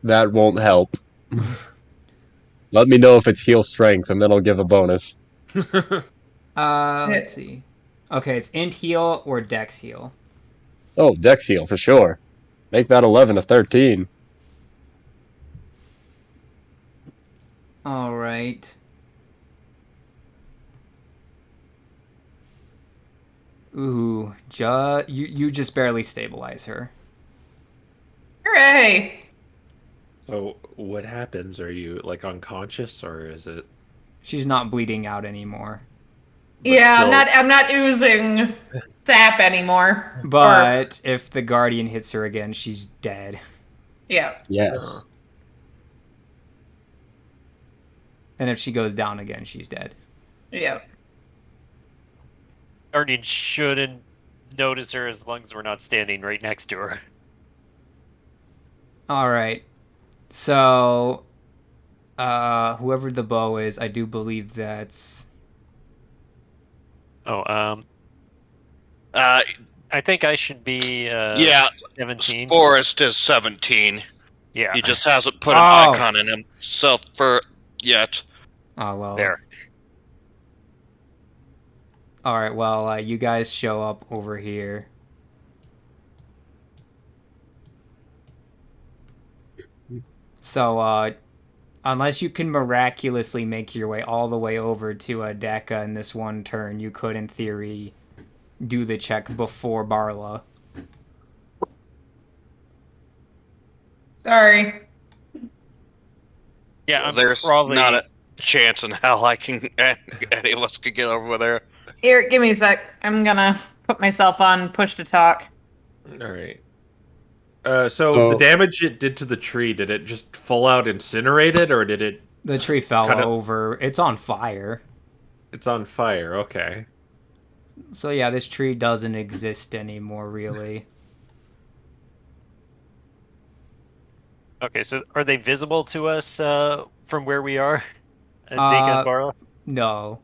That won't help. Let me know if it's heal strength, and then I'll give a bonus. Let's see. Okay, it's int heal or dex heal. Oh, dex heal for sure. Make that 11 a 13. All right. Ooh, you just barely stabilize her. Hooray! So what happens? Are you like unconscious, or is it? She's not bleeding out anymore. Yeah, still- I'm not oozing sap anymore. But if the guardian hits her again, she's dead. Yeah. Yes. And if she goes down again, she's dead. Yeah. Guardian shouldn't notice her as long as we're not standing right next to her. All right. So, whoever the bow is, I do believe that's. Oh, Uh, I think I should be yeah, 17. Forrest is 17. Yeah, He just hasn't put an Oh. icon in himself for yet. Oh well. there. All right. Well, you guys show up over here. So, unless you can miraculously make your way all the way over to a Deca in this one turn, you could, in theory, do the check before Barla. Sorry. Yeah, I'm There's probably not a chance in hell I can any of us could get over there. Here, give me a sec. I'm gonna put myself on push to talk. All right. So the damage it did to the tree, did it just full out incinerate it, or did it? The tree fell Kinda- over. It's on fire. It's on fire. Okay. So yeah, this tree doesn't exist anymore, really. okay. So, are they visible to us from where we are at Deka and Barla? No.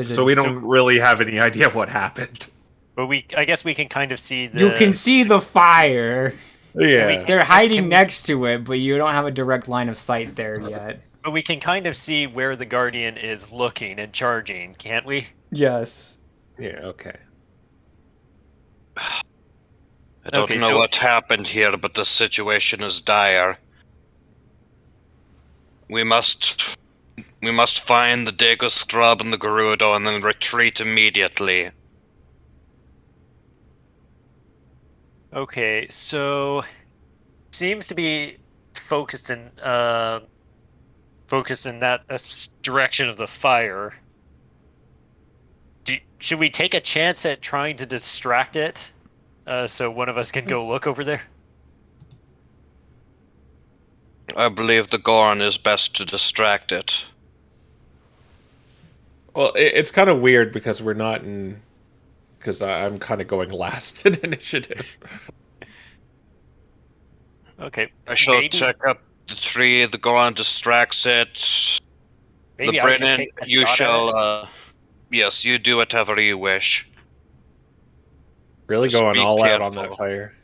So we don't really have any idea what happened. But I guess we can kind of see the. You can see the fire. Yeah. They're hiding next to it, but you don't have a direct line of sight there yet. But we can kind of see where the Guardian is looking and charging, can't we? Yes. Yeah. Okay. I don't Okay, know so- what happened here, but the situation is dire. We must find the Dago Scrub and the Gerudo and then retreat immediately. Okay, so seems to be focused in that direction of the fire. Should we take a chance at trying to distract it, so one of us can go look over there? I believe the Goron is best to distract it. Well, it's kind of weird because we're not in. Because I'm kind of going last in initiative. Okay, I shall maybe, check up the tree. The Goron distracts it. maybe the I should Brennan, take a you shot at shall. it. Yes, you do whatever you wish. Really Just going be all out on careful. that fire.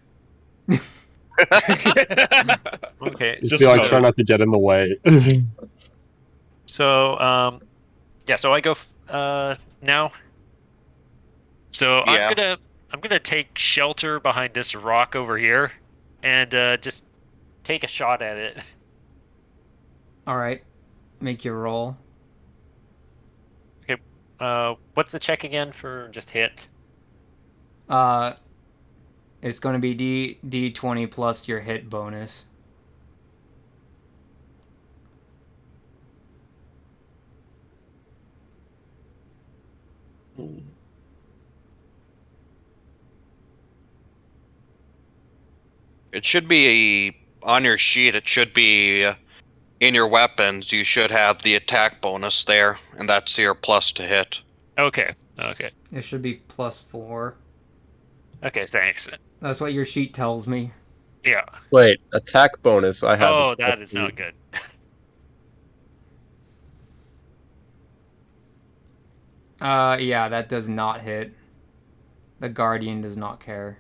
Okay, Just Just feel like so- try not to get in the way. so yeah, so I go now. So Yeah. I'm gonna take shelter behind this rock over here, and just take a shot at it. All right. Make your roll. Okay. What's the check again for just hit? It's going to be D20 plus your hit bonus. It should be on your sheet. It should be in your weapons. You should have the attack bonus there, and that's your plus to hit. Okay. Okay. It should be +4. Okay. Thanks. That's what your sheet tells me. Yeah. Wait, attack bonus I have. Oh, that is not good. Yeah, that does not hit. The Guardian does not care.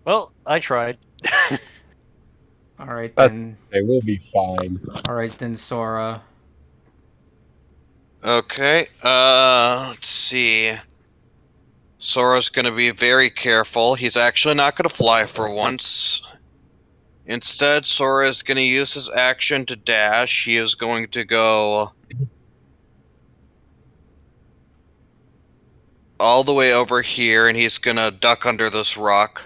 Well, I tried. Alright then. They will be fine. Alright then, Sora. Okay, let's see. Sora's gonna be very careful. He's actually not gonna fly for once. Instead, Sora is gonna use his action to dash. He is going to go all the way over here, and he's gonna duck under this rock.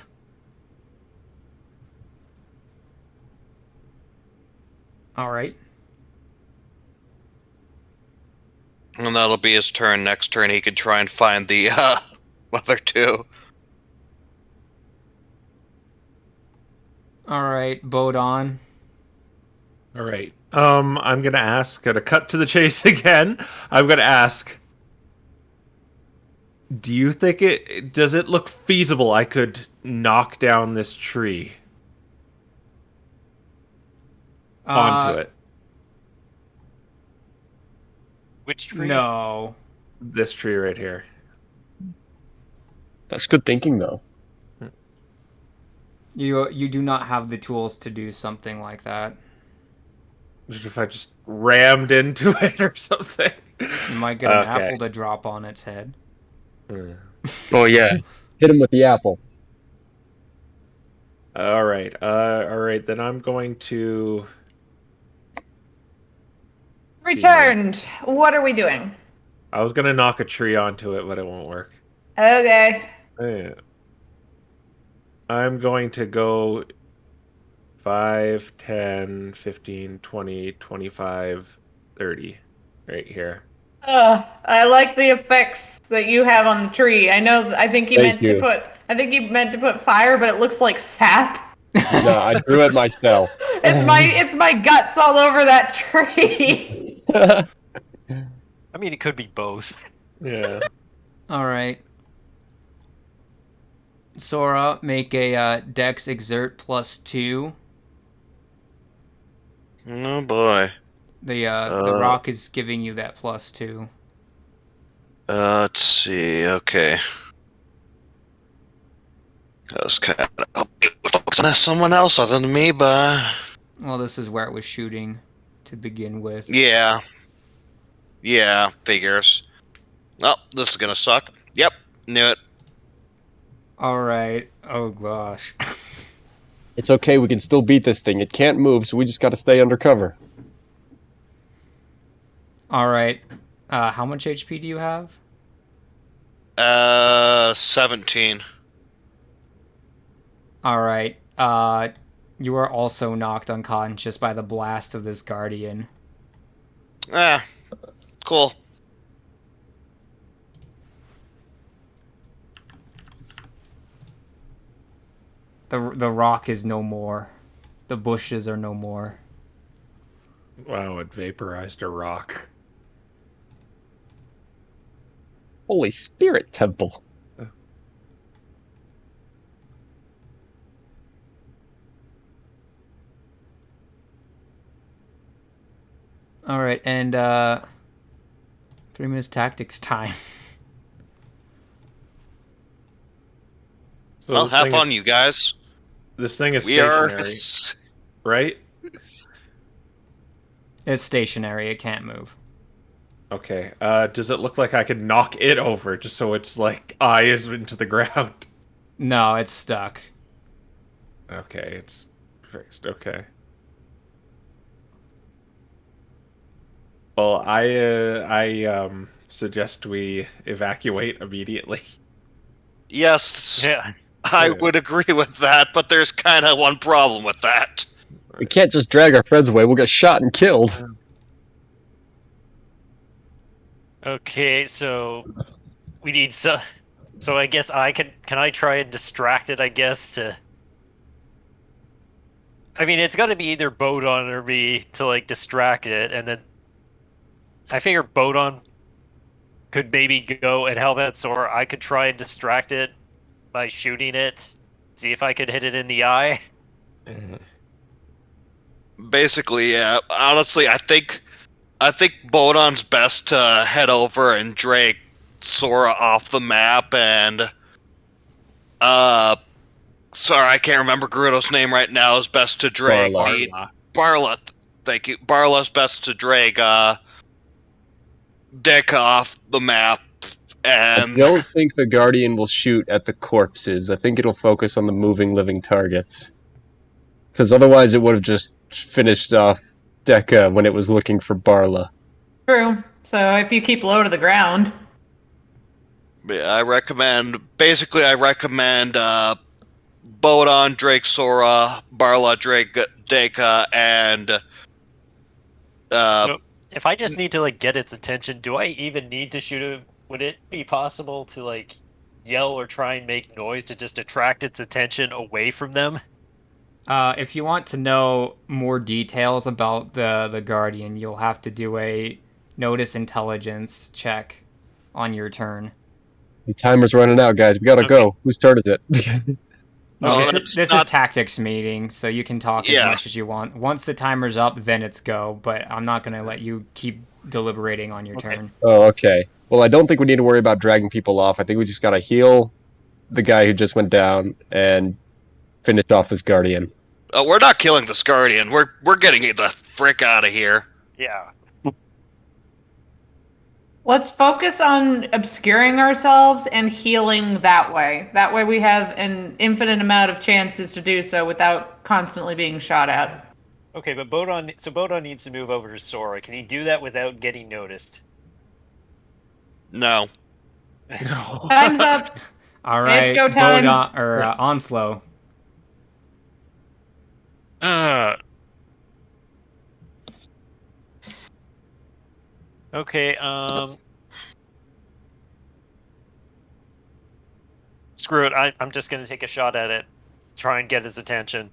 Alright. And that'll be his turn. Next turn, he could try and find the other two. Alright, Bodon. All right. I'm gonna cut to the chase again. I'm gonna ask, do you think does it look feasible I could knock down this tree onto it? Which tree? No. This tree right here. That's good thinking, though. You do not have the tools to do something like that. If I just rammed into it or something. You might get an Okay. apple to drop on its head. Oh yeah, hit him with the apple. All right. All right. Then I'm going to. Returned. What are we doing? I was gonna knock a tree onto it, but it won't work. Okay. Yeah. I'm going to go 5, 10, 15, 20, 25, 30 right here. I like the effects that you have on the tree. I think you Thank meant to you. put fire, but it looks like sap. No, I drew it myself. It's my guts all over that tree. I mean, it could be both. Yeah. Alright. Sora, make a Dex Exert +2. Oh boy. The rock is giving you that +2. Let's see. Okay. I was kind of focusing on someone else other than me, but Well, this is where it was shooting to begin with. yeah. Yeah, figures. Oh, this is gonna suck. Yep, knew it. Alright. Oh gosh. It's okay, we can still beat this thing. It can't move, so we just gotta stay undercover. Alright. How much HP do you have? 17. Alright. You are also knocked unconscious by the blast of this Guardian. Ah, cool. The rock is no more. The bushes are no more. Wow, it vaporized a rock. Holy Spirit Temple. Alright, and 3 minutes tactics time. So Well, this have thing fun, is- you guys. This thing is We are. stationary, right? It's stationary, it can't move. Okay. Does it look like I could knock it over just so its like eye is into the ground? No, it's stuck. Okay, it's Fixed. Okay. Well, I suggest we evacuate immediately. Yes, Yeah. I would agree with that, but there's kind of one problem with that. We can't just drag our friends away. We'll get shot and killed. Okay, so we need so. So I guess I can I try and distract it? I guess to. I mean, it's got to be either Bodon or me to like distract it, and then I figure Bodon could maybe go and help it, or I could try and distract it by shooting it, see if I could hit it in the eye. Basically, yeah. Honestly, I think Bodon's best to head over and drag Sora off the map, and sorry, I can't remember Gerudo's name right now. Is best to drag Barla. Thank you. Barla's best to drag Dick off the map, and I don't think the Guardian will shoot at the corpses. I think it'll focus on the moving, living targets. Because otherwise it would have just finished off Deca when it was looking for Barla. True. So if you keep low to the ground. yeah, I recommend Bodon, Drake Sora, Barla, Drake Deka, and If I just need to like get its attention, do I even need to shoot it? Would it be possible to like yell or try and make noise to just attract its attention away from them? If you want to know more details about the Guardian, you'll have to do a notice intelligence check on your turn. The timer's running out, guys. We gotta go. Whose turn is it? This is a tactics meeting, so you can talk as much as you want. Once the timer's up, then it's go, but I'm not going to let you keep deliberating on your turn. Oh, okay. Well, I don't think we need to worry about dragging people off. I think we just gotta heal the guy who just went down and finish off this Guardian. we're not killing this Guardian. We're getting the frick out of here. Yeah. Let's focus on obscuring ourselves and healing that way. That way we have an infinite amount of chances to do so without constantly being shot at. Okay, but Bodon needs to move over to Sora. Can he do that without getting noticed? No. Time's up. All right, It's go time. Onslow. Okay, screw it. I'm just gonna take a shot at it. Try and get his attention.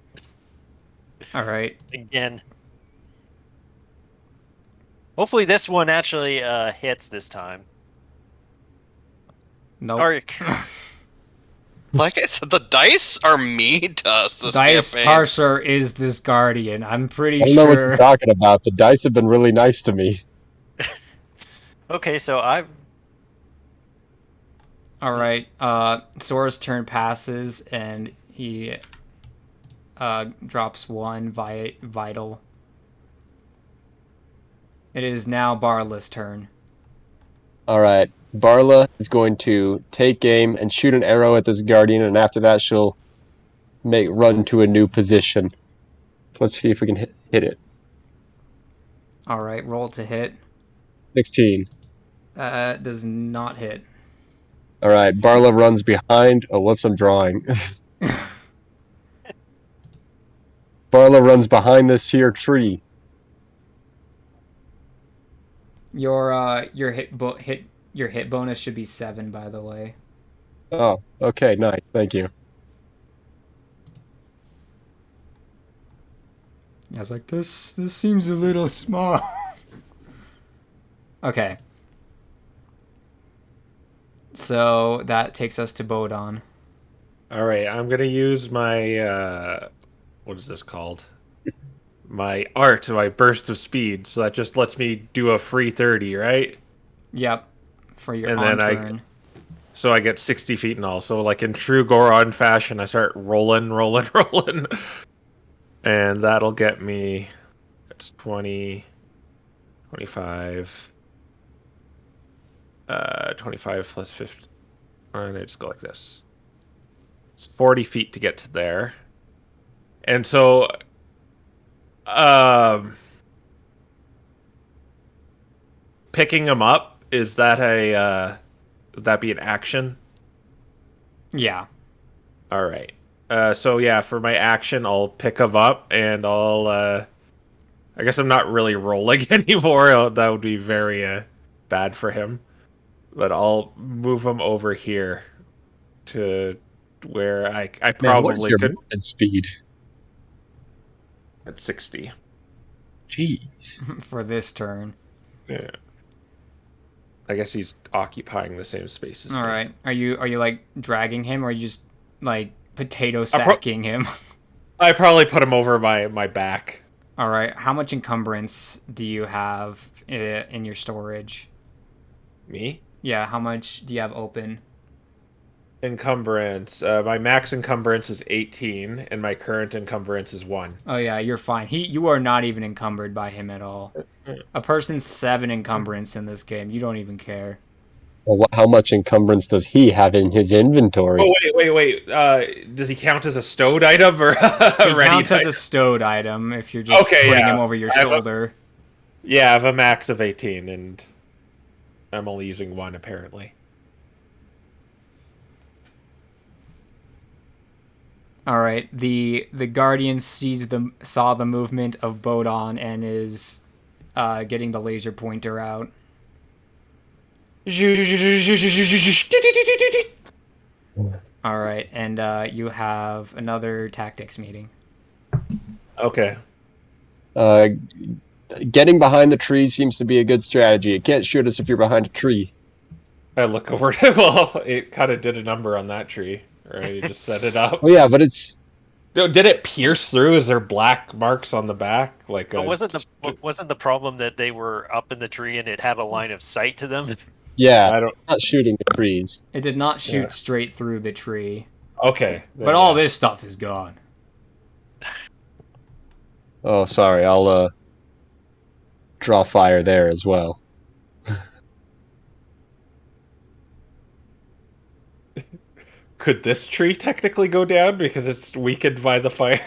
All right. Again. Hopefully this one actually hits this time. Nope. Or, Like I said, the dice are mean to us this Dice campaign. Parser is this Guardian. I'm pretty I don't know what sure. you're talking about. The dice have been really nice to me. okay, so I'm All right. Sora's turn passes, and he drops one vital. It is now Barla's turn. Alright. Barla is going to take aim and shoot an arrow at this Guardian, and after that she'll run to a new position. Let's see if we can hit it. All right, roll to hit. 16. Does not hit. Alright, Barla runs behind. Oh, whoops, I'm drawing. Barla runs behind this here tree. Your hit bonus should be 7, by the way. Oh, okay, nice. Thank you. I was like, this seems a little small. Okay. So that takes us to Bodon. Alright, I'm gonna use my what is this called? My burst of speed, so that just lets me do a free 30, right? Yep. For your And on then turn. So I get 60 feet and all. So like in true Goron fashion, I start rolling. And that'll get me, it's 20, 25, 25 plus 50. And I just go like this. It's 40 feet to get to there. And so Picking him up, is that would that be an action? Yeah. All right. So yeah, for my action, I'll pick him up, and I guess I'm not really rolling anymore. That would be very bad for him. But I'll move him over here to where I Man, what is probably your could movement speed? at 60. Jeez. For this turn. Yeah. I guess he's occupying the same space as All me. right. Are you like dragging him, or are you just like potato sacking him? I probably put him over my back. All right. How much encumbrance do you have in your storage? Me? Yeah. How much do you have open? Encumbrance. My max encumbrance is 18, and my current encumbrance is 1. Oh yeah, you're fine. You are not even encumbered by him at all. A person's 7 encumbrance in this game. You don't even care. Well, how much encumbrance does he have in his inventory? Oh wait. Does he count as a stowed item or He a ready counts as item? a stowed item if you're just Okay, putting yeah. him over your I have a- shoulder. Yeah, I have a max of 18, and I'm only using 1 apparently. All right. The guardian saw the movement of Bodon and is getting the laser pointer out. All right, and you have another tactics meeting. Okay. Getting behind the tree seems to be a good strategy. It can't shoot us if you're behind a tree. I look over. Well, it kind of did a number on that tree. Right, you just set it up. Oh yeah, but it's No, did it pierce through? Is there black marks on the back? Like But wasn't the problem that they were up in the tree and it had a line of sight to them? yeah, I don't. not shooting the trees. It did not shoot Yeah. straight through the tree, Okay. but all this stuff is gone. Oh, sorry. I'll draw fire there as well. Could this tree technically go down because it's weakened by the fire?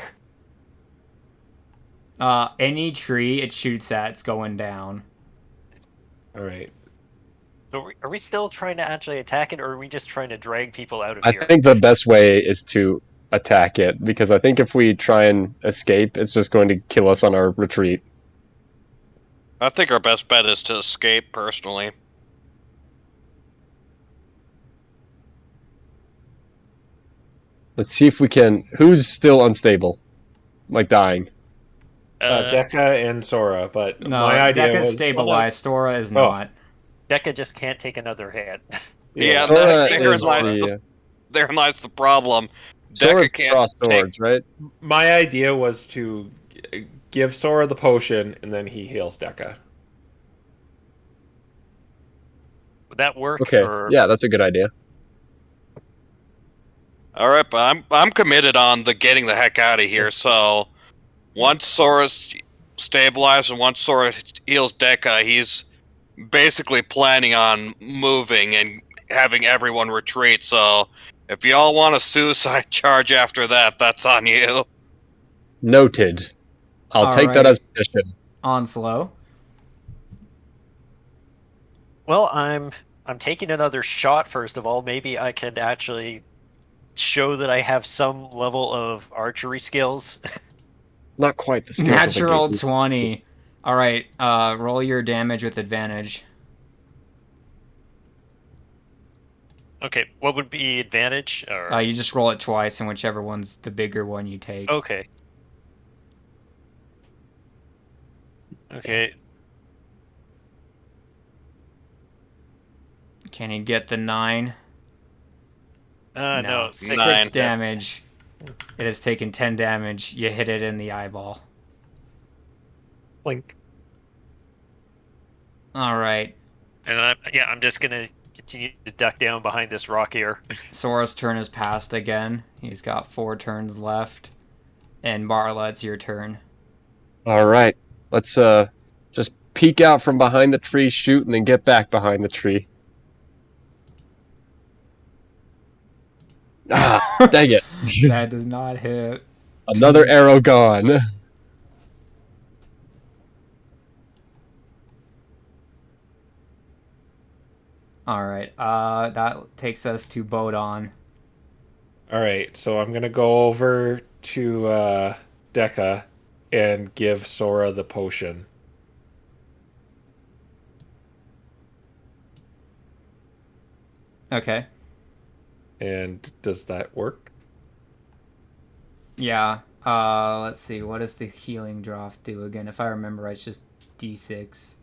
Any tree it shoots at, it's going down. All right. So are we still trying to actually attack it, or are we just trying to drag people out of I here? think the best way is to attack it, because I think if we try and escape, it's just going to kill us on our retreat. I think our best bet is to escape, personally. Let's see if we can... Who's still unstable? Like dying? Dekka and Sora, but No, my idea Dekka's was stabilized. Sora is not. Deca just can't take another hit. Yeah, Sora therein lies the problem. Sora Dekka can't cross take- swords, right? My idea was to give Sora the potion, and then he heals Dekka. Would that work? Okay, Or... yeah, that's a good idea. All right, but I'm committed on the getting the heck out of here. So once Sora's stabilized and once Sora heals Dekka, he's basically planning on moving and having everyone retreat. So if y'all want a suicide charge after that, that's on you. Noted. I'll All take that right. as permission. Onslow. Well, I'm taking another shot first of all. Maybe I could actually show that I have some level of archery skills. Not quite the skills Natural of a 20. All right, roll your damage with advantage. Okay, what would be advantage? Or... You just roll it twice, and whichever one's the bigger one you take. Okay. Okay. Can you get the 9? No, 6. 9. Damage. It has taken 10 damage. You hit it in the eyeball. Blink. All right. And I'm just gonna continue to duck down behind this rock here. Sora's turn has passed again. He's got 4 turns left. And Barla, it's your turn. All right. Let's just peek out from behind the tree, shoot, and then get back behind the tree. Ah, dang it. That does not hit. Another arrow gone. All right. That takes us to Bodon. All right, so I'm gonna go over to Deca and give Sora the potion. Okay. And does that work? Yeah. Let's see. What does the healing draft do again? If I remember right, it's just D6.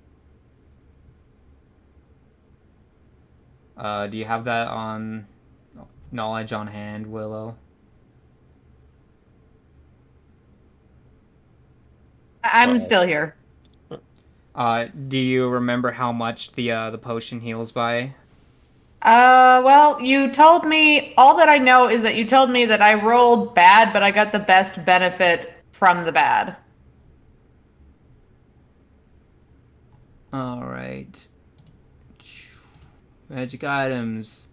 Do you have that on knowledge on hand, Willow? I'm still here. Do you remember how much the potion heals by? Well, you told me, all that I know is that you told me that I rolled bad, but I got the best benefit from the bad. All right. Magic items,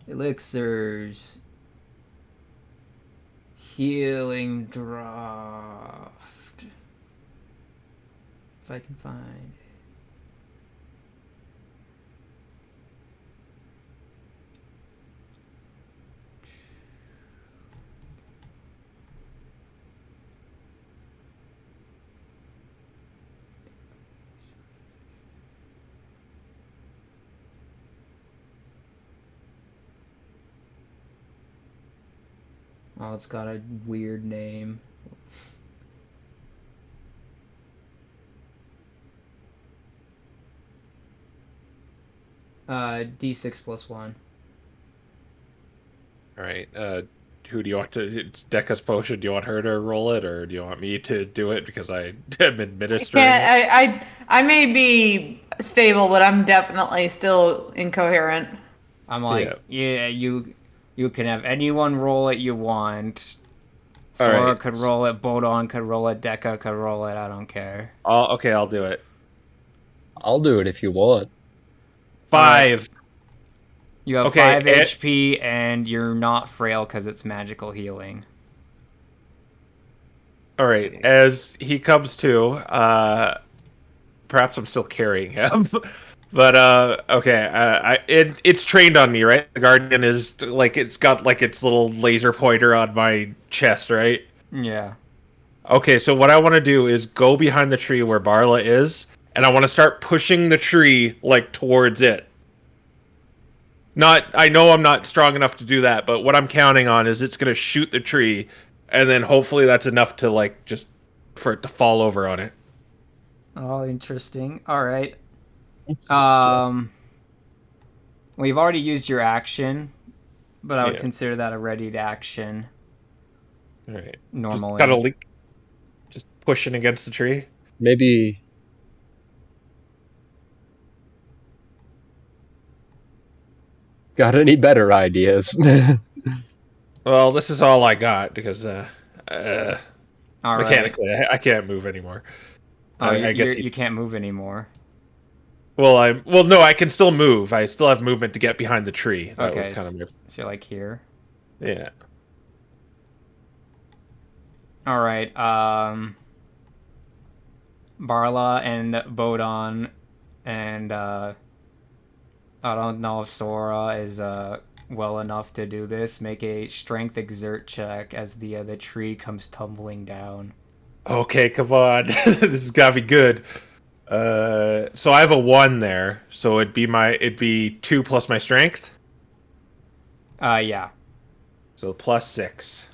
elixirs, healing draft. If I can find. Oh, it's got a weird name. D6 plus 1. All right. Who do you want to? It's Deca's potion. Do you want her to roll it, or do you want me to do it because I am administering it? I may be stable, but I'm definitely still incoherent. I'm like, yeah, you can have anyone roll it you want. All Sora right. could roll it, Bodon could roll it, Deca could roll it, I don't care. Okay, I'll do it. I'll do it if you want. 5. You have Okay, 5 HP and you're not frail because it's magical healing. All right. As he comes to, perhaps I'm still carrying him, but okay. It's trained on me, right? The Guardian is like it's got like its little laser pointer on my chest, right? Yeah. Okay, so what I want to do is go behind the tree where Barla is, and I want to start pushing the tree like towards it. I know I'm not strong enough to do that, but what I'm counting on is it's gonna shoot the tree, and then hopefully that's enough to like just for it to fall over on it. Oh, interesting. All right. Strong. Well, you've already used your action, but I would Yeah. consider that a readied action All right. normally. Just kind of just pushing against the tree. Maybe. Got any better ideas? Well, this is all I got because All right. mechanically I can't move anymore. Oh, I guess you can't move anymore. well no, I can still move. I still have movement to get behind the tree. That was Okay, kind of my so you're like here. yeah. All right. Barla and Bodon, and I don't know if Sora is well enough to do this. Make a strength exert check as the tree comes tumbling down. Okay, come on. This has gotta be good. So I have a 1 there, so it'd be 2 plus my strength. Yeah. So plus 6.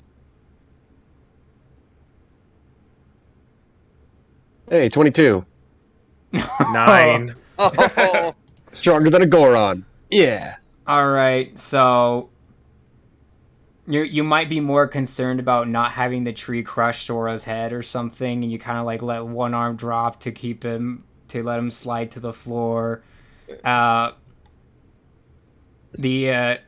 Hey, 22. 9. Oh, Stronger than a Goron. Yeah. All right, so you might be more concerned about not having the tree crush Sora's head or something, and you kind of like let one arm drop to let him slide to the floor. The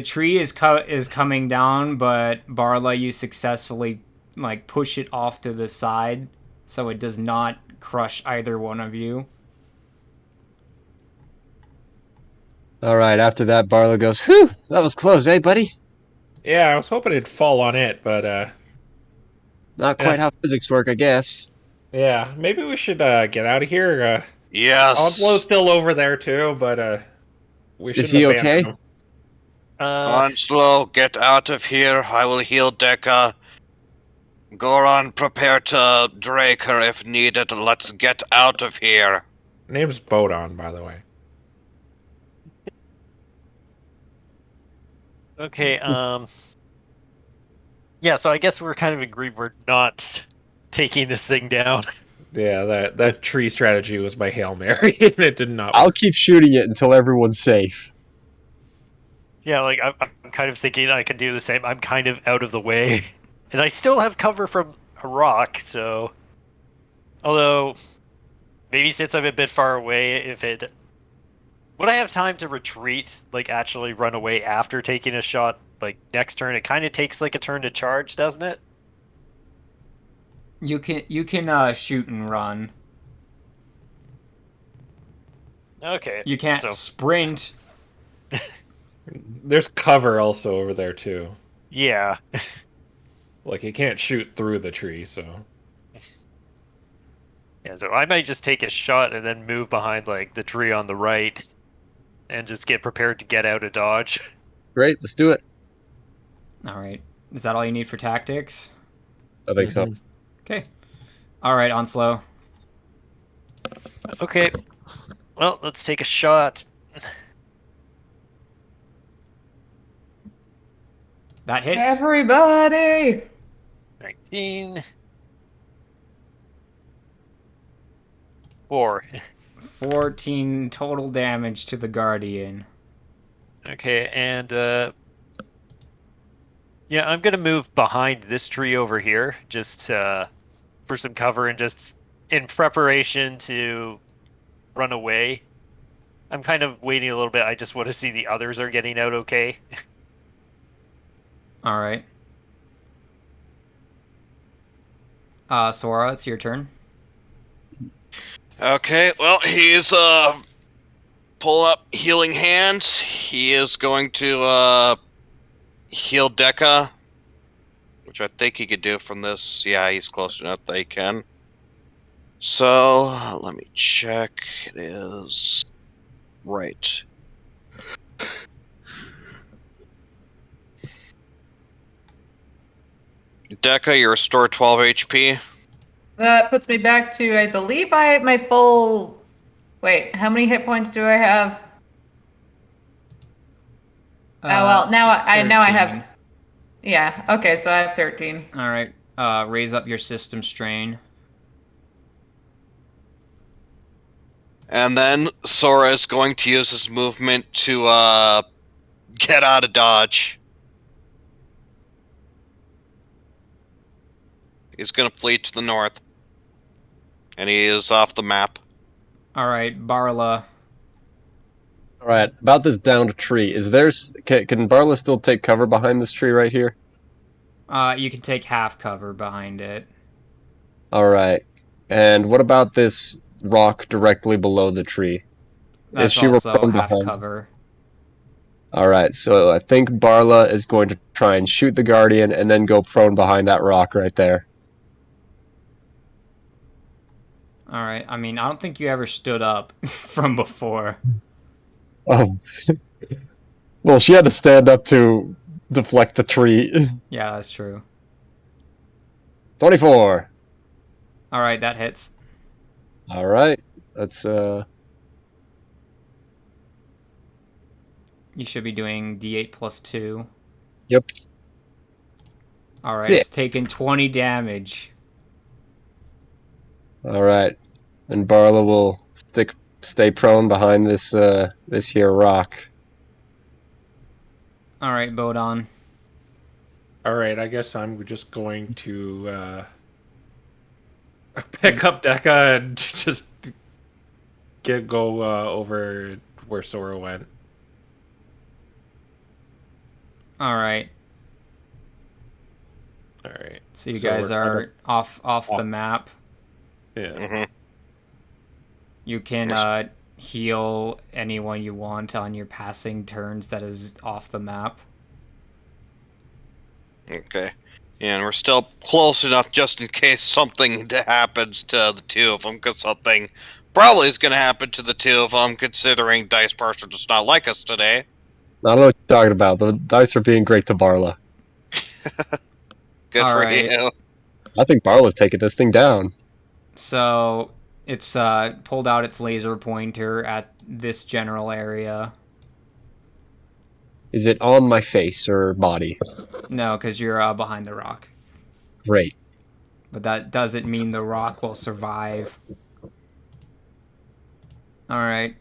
tree is coming down, but Barla, you successfully like push it off to the side, so it does not crush either one of you. All right. After that, Barlow goes, "Whew, that was close, eh, buddy? Yeah, I was hoping it'd fall on it, but Not quite Yeah. how physics work, I guess." yeah, maybe we should get out of here. yes. Onslow's still over there too, but We Is shouldn't he abandon okay? him. Onslow, get out of here. I will heal Deca. Goron, prepare to drake her if needed. Let's get out of here. Name's Bodon, by the way. Okay, yeah, so I guess we're kind of agreed we're not taking this thing down. Yeah, that tree strategy was my Hail Mary, and it did not I'll work. keep shooting it until everyone's safe. Yeah, like I'm kind of thinking I could do the same. I'm kind of out of the way, and I still have cover from a rock. So, although maybe since I'm a bit far away, if it would I have time to retreat, like actually run away after taking a shot, like next turn? It kind of takes like a turn to charge, doesn't it? You can shoot and run. Okay. You can't So sprint. There's cover also over there too. yeah. Like you can't shoot through the tree, so Yeah, so I might just take a shot and then move behind like the tree on the right and just get prepared to get out of dodge. Great, let's do it. All right. Is that all you need for tactics? I think so. Mhm. Okay. All right, Onslow. Okay. Well, let's take a shot. That hits. Everybody! 19. 4. 14 total damage to the Guardian. Okay, and yeah, I'm gonna move behind this tree over here, just for some cover and just in preparation to run away. I'm kind of waiting a little bit. I just want to see the others are getting out okay. All right. Sora, it's your turn. Okay, well, he's pulling up healing hands. He is going to heal Deca, which I think he could do from this. Yeah, he's close enough that he can. So let me check. It is right. Deca, you restore 12 HP. That puts me back to, I believe I have my full... Wait, how many hit points do I have? Oh, well, now I 13. have... Yeah, okay, so I have 13. All right. Raise up your system strain. And then Sora is going to use his movement to get out of dodge. He's going to flee to the north. And he is off the map. All right, Barla. All right, about this downed tree. Is there? Can Barla still take cover behind this tree right here? You can take half cover behind it. All right. And what about this rock directly below the tree? That's if she were also prone half behind. cover. All right, so I think Barla is going to try and shoot the Guardian and then go prone behind that rock right there. All right. I mean, I don't think you ever stood up from before. Oh. Well, she had to stand up to deflect the tree. Yeah, that's true. 24. All right, that hits. All right. That's You should be doing D8 plus 2. Yep. All right, Sick. it's taking 20 damage. All right. And Barla will stay prone behind this this here rock. All right, Bodon. All right, I guess I'm just going to pick up Deca and just go over where Sora went. All right. All right. So you So guys we're are off the map. Yeah. Mm-hmm. You can heal anyone you want on your passing turns that is off the map. Okay. And we're still close enough just in case something happens to the two of them, because something probably is going to happen to the two of them, considering Dice Parser does not like us today. I don't know what you're talking about. The dice are being great to Barla. Good All for right. you. I think Barla's taking this thing down. So it's pulled out its laser pointer at this general area. Is it on my face or body? No, because you're behind the rock. Great. But that doesn't mean the rock will survive. Alright,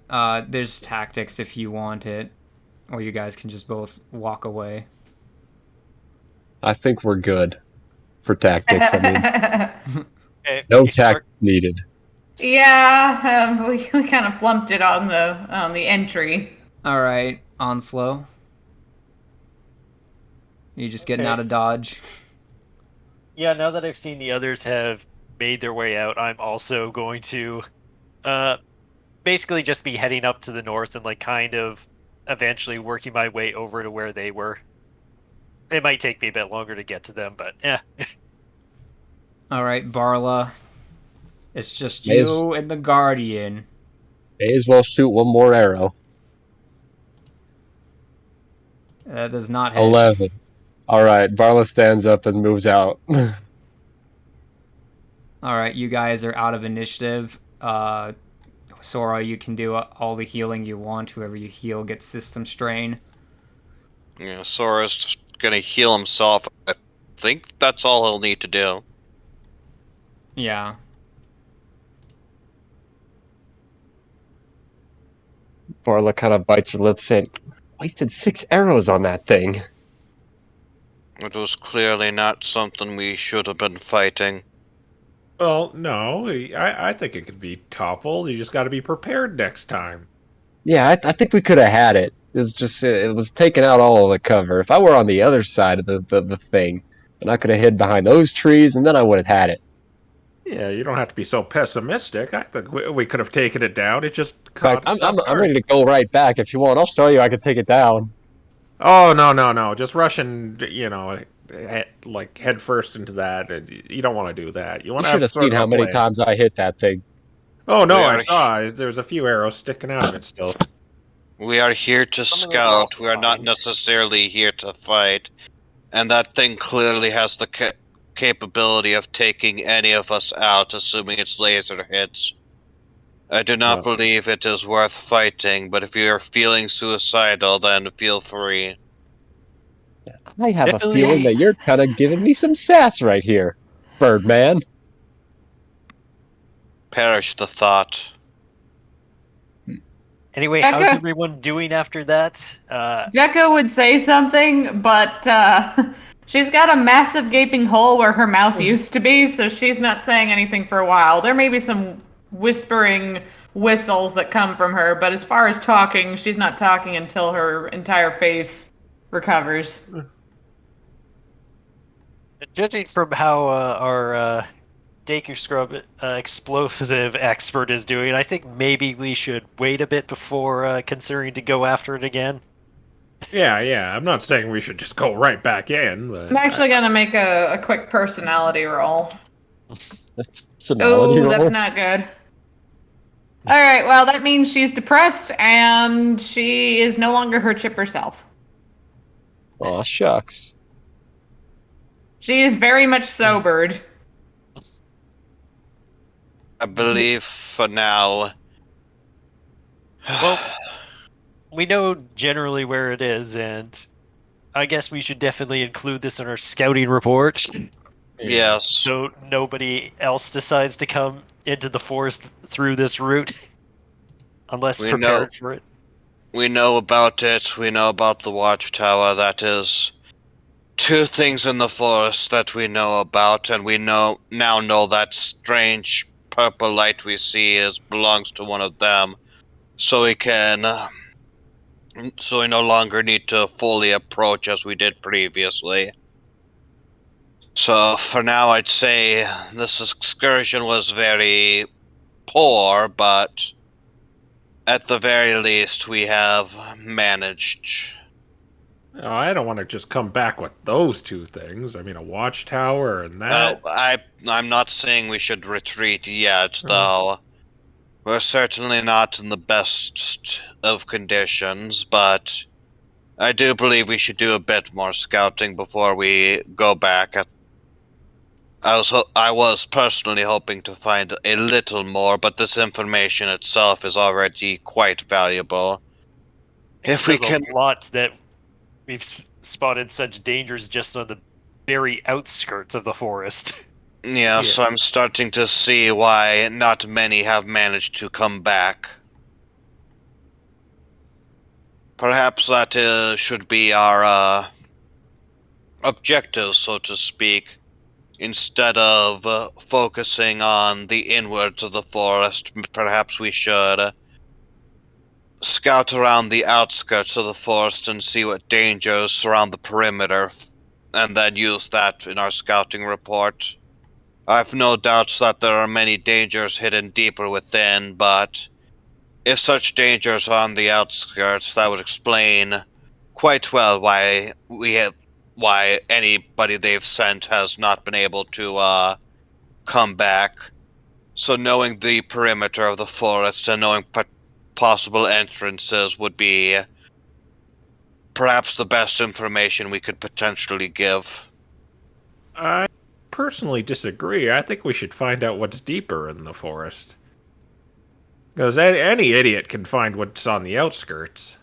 there's tactics if you want it. Or you guys can just both walk away. I think we're good for tactics. I mean, Okay, no you start- tact needed. Yeah, we kind of flumped it on the entry. Alright, Onslow. You just getting Okay, out of dodge. Yeah, now that I've seen the others have made their way out, I'm also going to basically just be heading up to the north and like kind of eventually working my way over to where they were. It might take me a bit longer to get to them, but yeah. Alright, Barla. It's just May as- you and the Guardian. May as well shoot one more arrow. That does not hit. 11. Alright, Barla stands up and moves out. Alright, you guys are out of initiative. Sora, you can do all the healing you want. Whoever you heal gets system strain. Yeah, Sora's going to heal himself. I think that's all he'll need to do. Yeah. Barla kind of bites her lips saying, wasted 6 arrows on that thing. It was clearly not something we should have been fighting. Well, no, I think it could be toppled. You just got to be prepared next time. Yeah, I think we could have had it. It's just, it was taking out all of the cover. If I were on the other side of the thing, then I could have hid behind those trees, and then I would have had it. Yeah, you don't have to be so pessimistic. I think we could have taken it down. It just In fact, caught. I'm ready to go right back. If you want, I'll show you I can take it down. Oh no! Just rushing, like head first into that. You don't want to do that. You You want to should have seen how many times I hit that thing. Oh no, We I are- saw. There's a few arrows sticking out of it still. We are here to Some of them are scout. also We are not fine. necessarily here to fight. And that thing clearly has the capability of taking any of us out, assuming its laser hits. I do not No. believe it is worth fighting, but if you are feeling suicidal, then feel free. I have Definitely. a feeling that you're kind of giving me some sass right here, Birdman. Perish the thought. Anyway, Becca? how's everyone doing after that? Jekka would say something, but she's got a massive gaping hole where her mouth used to be, so she's not saying anything for a while. There may be some whispering whistles that come from her, but as far as talking, she's not talking until her entire face recovers. Judging from how our Daker Scrub explosive expert is doing, I think maybe we should wait a bit before considering to go after it again. Yeah. I'm not saying we should just go right back in, but I'm actually gonna make a quick personality roll. Personality Oh, that's roll? not good. Alright, well, that means she's depressed and she is no longer her chipper self. Aw, shucks. She is very much sobered. I believe for now. Well, we know generally where it is, and I guess we should definitely include this in our scouting report, Yes. so nobody else decides to come into the forest through this route, unless We prepared know. for it. We know about it. We know about the watchtower. That is two things in the forest that we know about, and we now know that strange purple light we see belongs to one of them. So we no longer need to fully approach as we did previously. So for now, I'd say this excursion was very poor, but at the very least, we have managed. no, I don't want to just come back with those two things. I mean, a watchtower and that. I'm not saying we should retreat yet, though. We're certainly not in the best of conditions, but I do believe we should do a bit more scouting before we go back. I was personally hoping to find a little more, but this information itself is already quite valuable. If we There's can, a lot that we've spotted such dangers just on the very outskirts of the forest. yeah, so I'm starting to see why not many have managed to come back. Perhaps that should be our objective, so to speak. Instead of focusing on the inwards of the forest, perhaps we should scout around the outskirts of the forest and see what dangers surround the perimeter, and then use that in our scouting report. I've no doubts that there are many dangers hidden deeper within, but if such dangers are on the outskirts, that would explain quite well why anybody they've sent has not been able to come back. So knowing the perimeter of the forest and knowing possible entrances would be perhaps the best information we could potentially give. I personally disagree. I think we should find out what's deeper in the forest. Because any idiot can find what's on the outskirts.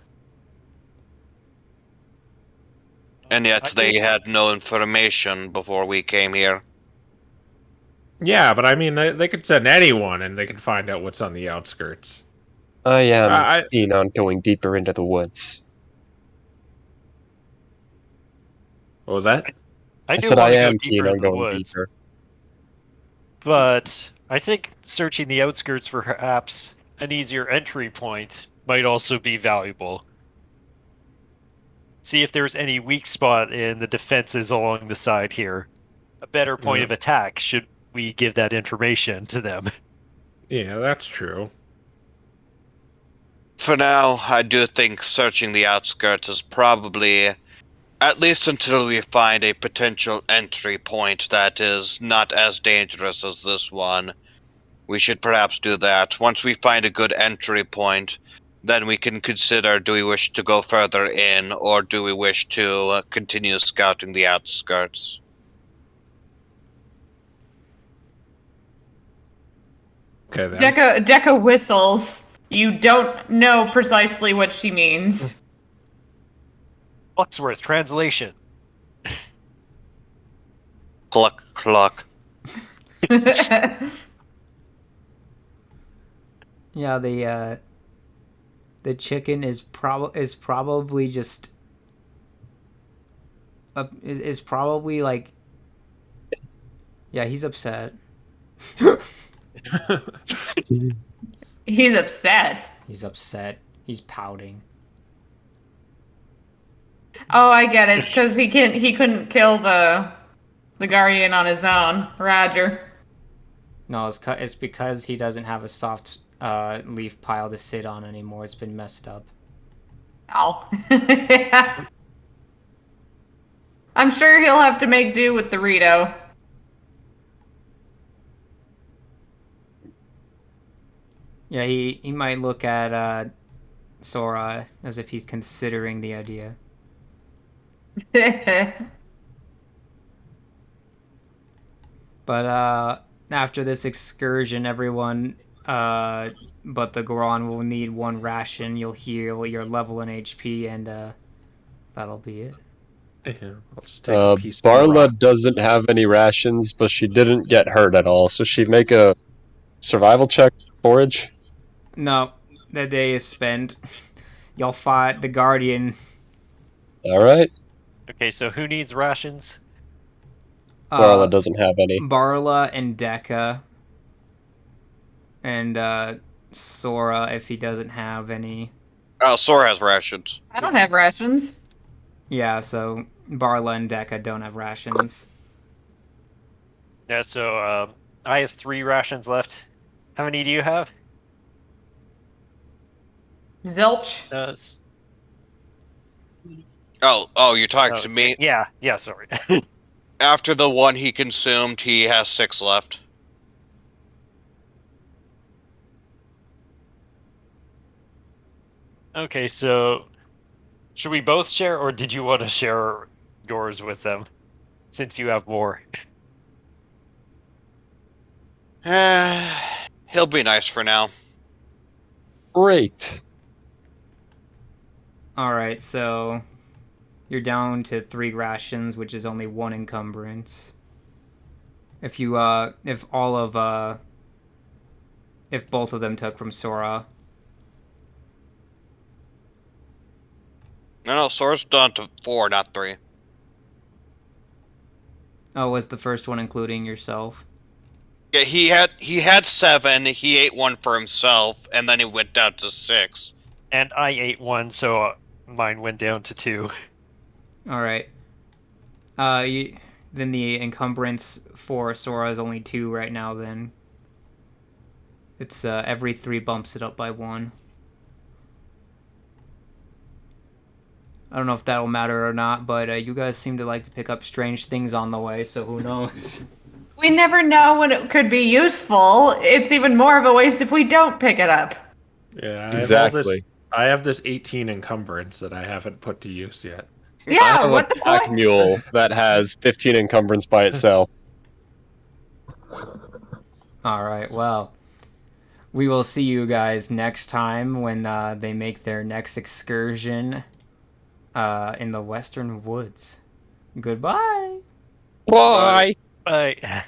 And yet they had no information before we came here. Yeah, but I mean, they could send anyone and they can find out what's on the outskirts. I am keen on going deeper into the woods. What was that? I said want I to am go keen deeper on into the going woods, deeper. but I think searching the outskirts for perhaps an easier entry point might also be valuable. See if there's any weak spot in the defenses along the side here. A better point of attack should we give that information to them. Yeah, that's true. For now, I do think searching the outskirts is probably, at least until we find a potential entry point that is not as dangerous as this one, we should perhaps do that. Once we find a good entry point, then we can consider, do we wish to go further in, or do we wish to continue scouting the outskirts? Okay, then. Deca whistles. You don't know precisely what she means. Foxworth translation. Cluck, cluck. Yeah, the chicken is probably just is probably like, yeah, he's upset. He's upset. He's upset. He's pouting. Oh, I get it. It's because he couldn't kill the guardian on his own. Roger. No, it's because he doesn't have a soft leaf pile to sit on anymore. It's been messed up. Oh. Yeah. I'm sure he'll have to make do with the Rito. Yeah, he might look at Sora as if he's considering the idea. But after this excursion, everyone but the Goron will need one ration. You'll heal your level in HP, and that'll be it. Yeah, I'll just take a piece of Barla rock. doesn't have any rations, but she didn't get hurt at all, so she'd make a survival check, forage. No, the day is spent. Y'all fight the Guardian. Alright. Okay, so who needs rations? Barla doesn't have any. Barla and Deca. And Sora, if he doesn't have any. Sora has rations. I don't have rations. Yeah, so Barla and Deca don't have rations. Yeah, so I have 3 rations left. How many do you have? Zilch. Oh, you're talking to me? Yeah, sorry. After the one he consumed, he has 6 left. Okay, so should we both share, or did you want to share yours with them, since you have more? He'll be nice for now. Great. Alright, so you're down to 3 rations, which is only 1 encumbrance. If you, if both of them took from Sora. No, Sora's down to 4, not 3. Oh, was the first one including yourself? Yeah, he had 7. He ate 1 for himself, and then he went down to 6. And I ate 1, so mine went down to 2. Alright. Then the encumbrance for Sora is only 2 right now, then. It's, every 3 bumps it up by 1. I don't know if that'll matter or not, but you guys seem to like to pick up strange things on the way, so who knows? We never know when it could be useful. It's even more of a waste if we don't pick it up. Yeah, Exactly. I have this 18 encumbrance that I haven't put to use yet. I Yeah, have what a the pack point? mule that has 15 encumbrance by itself. Alright, well. We will see you guys next time when they make their next excursion in the Western Woods. Goodbye! Bye! Bye.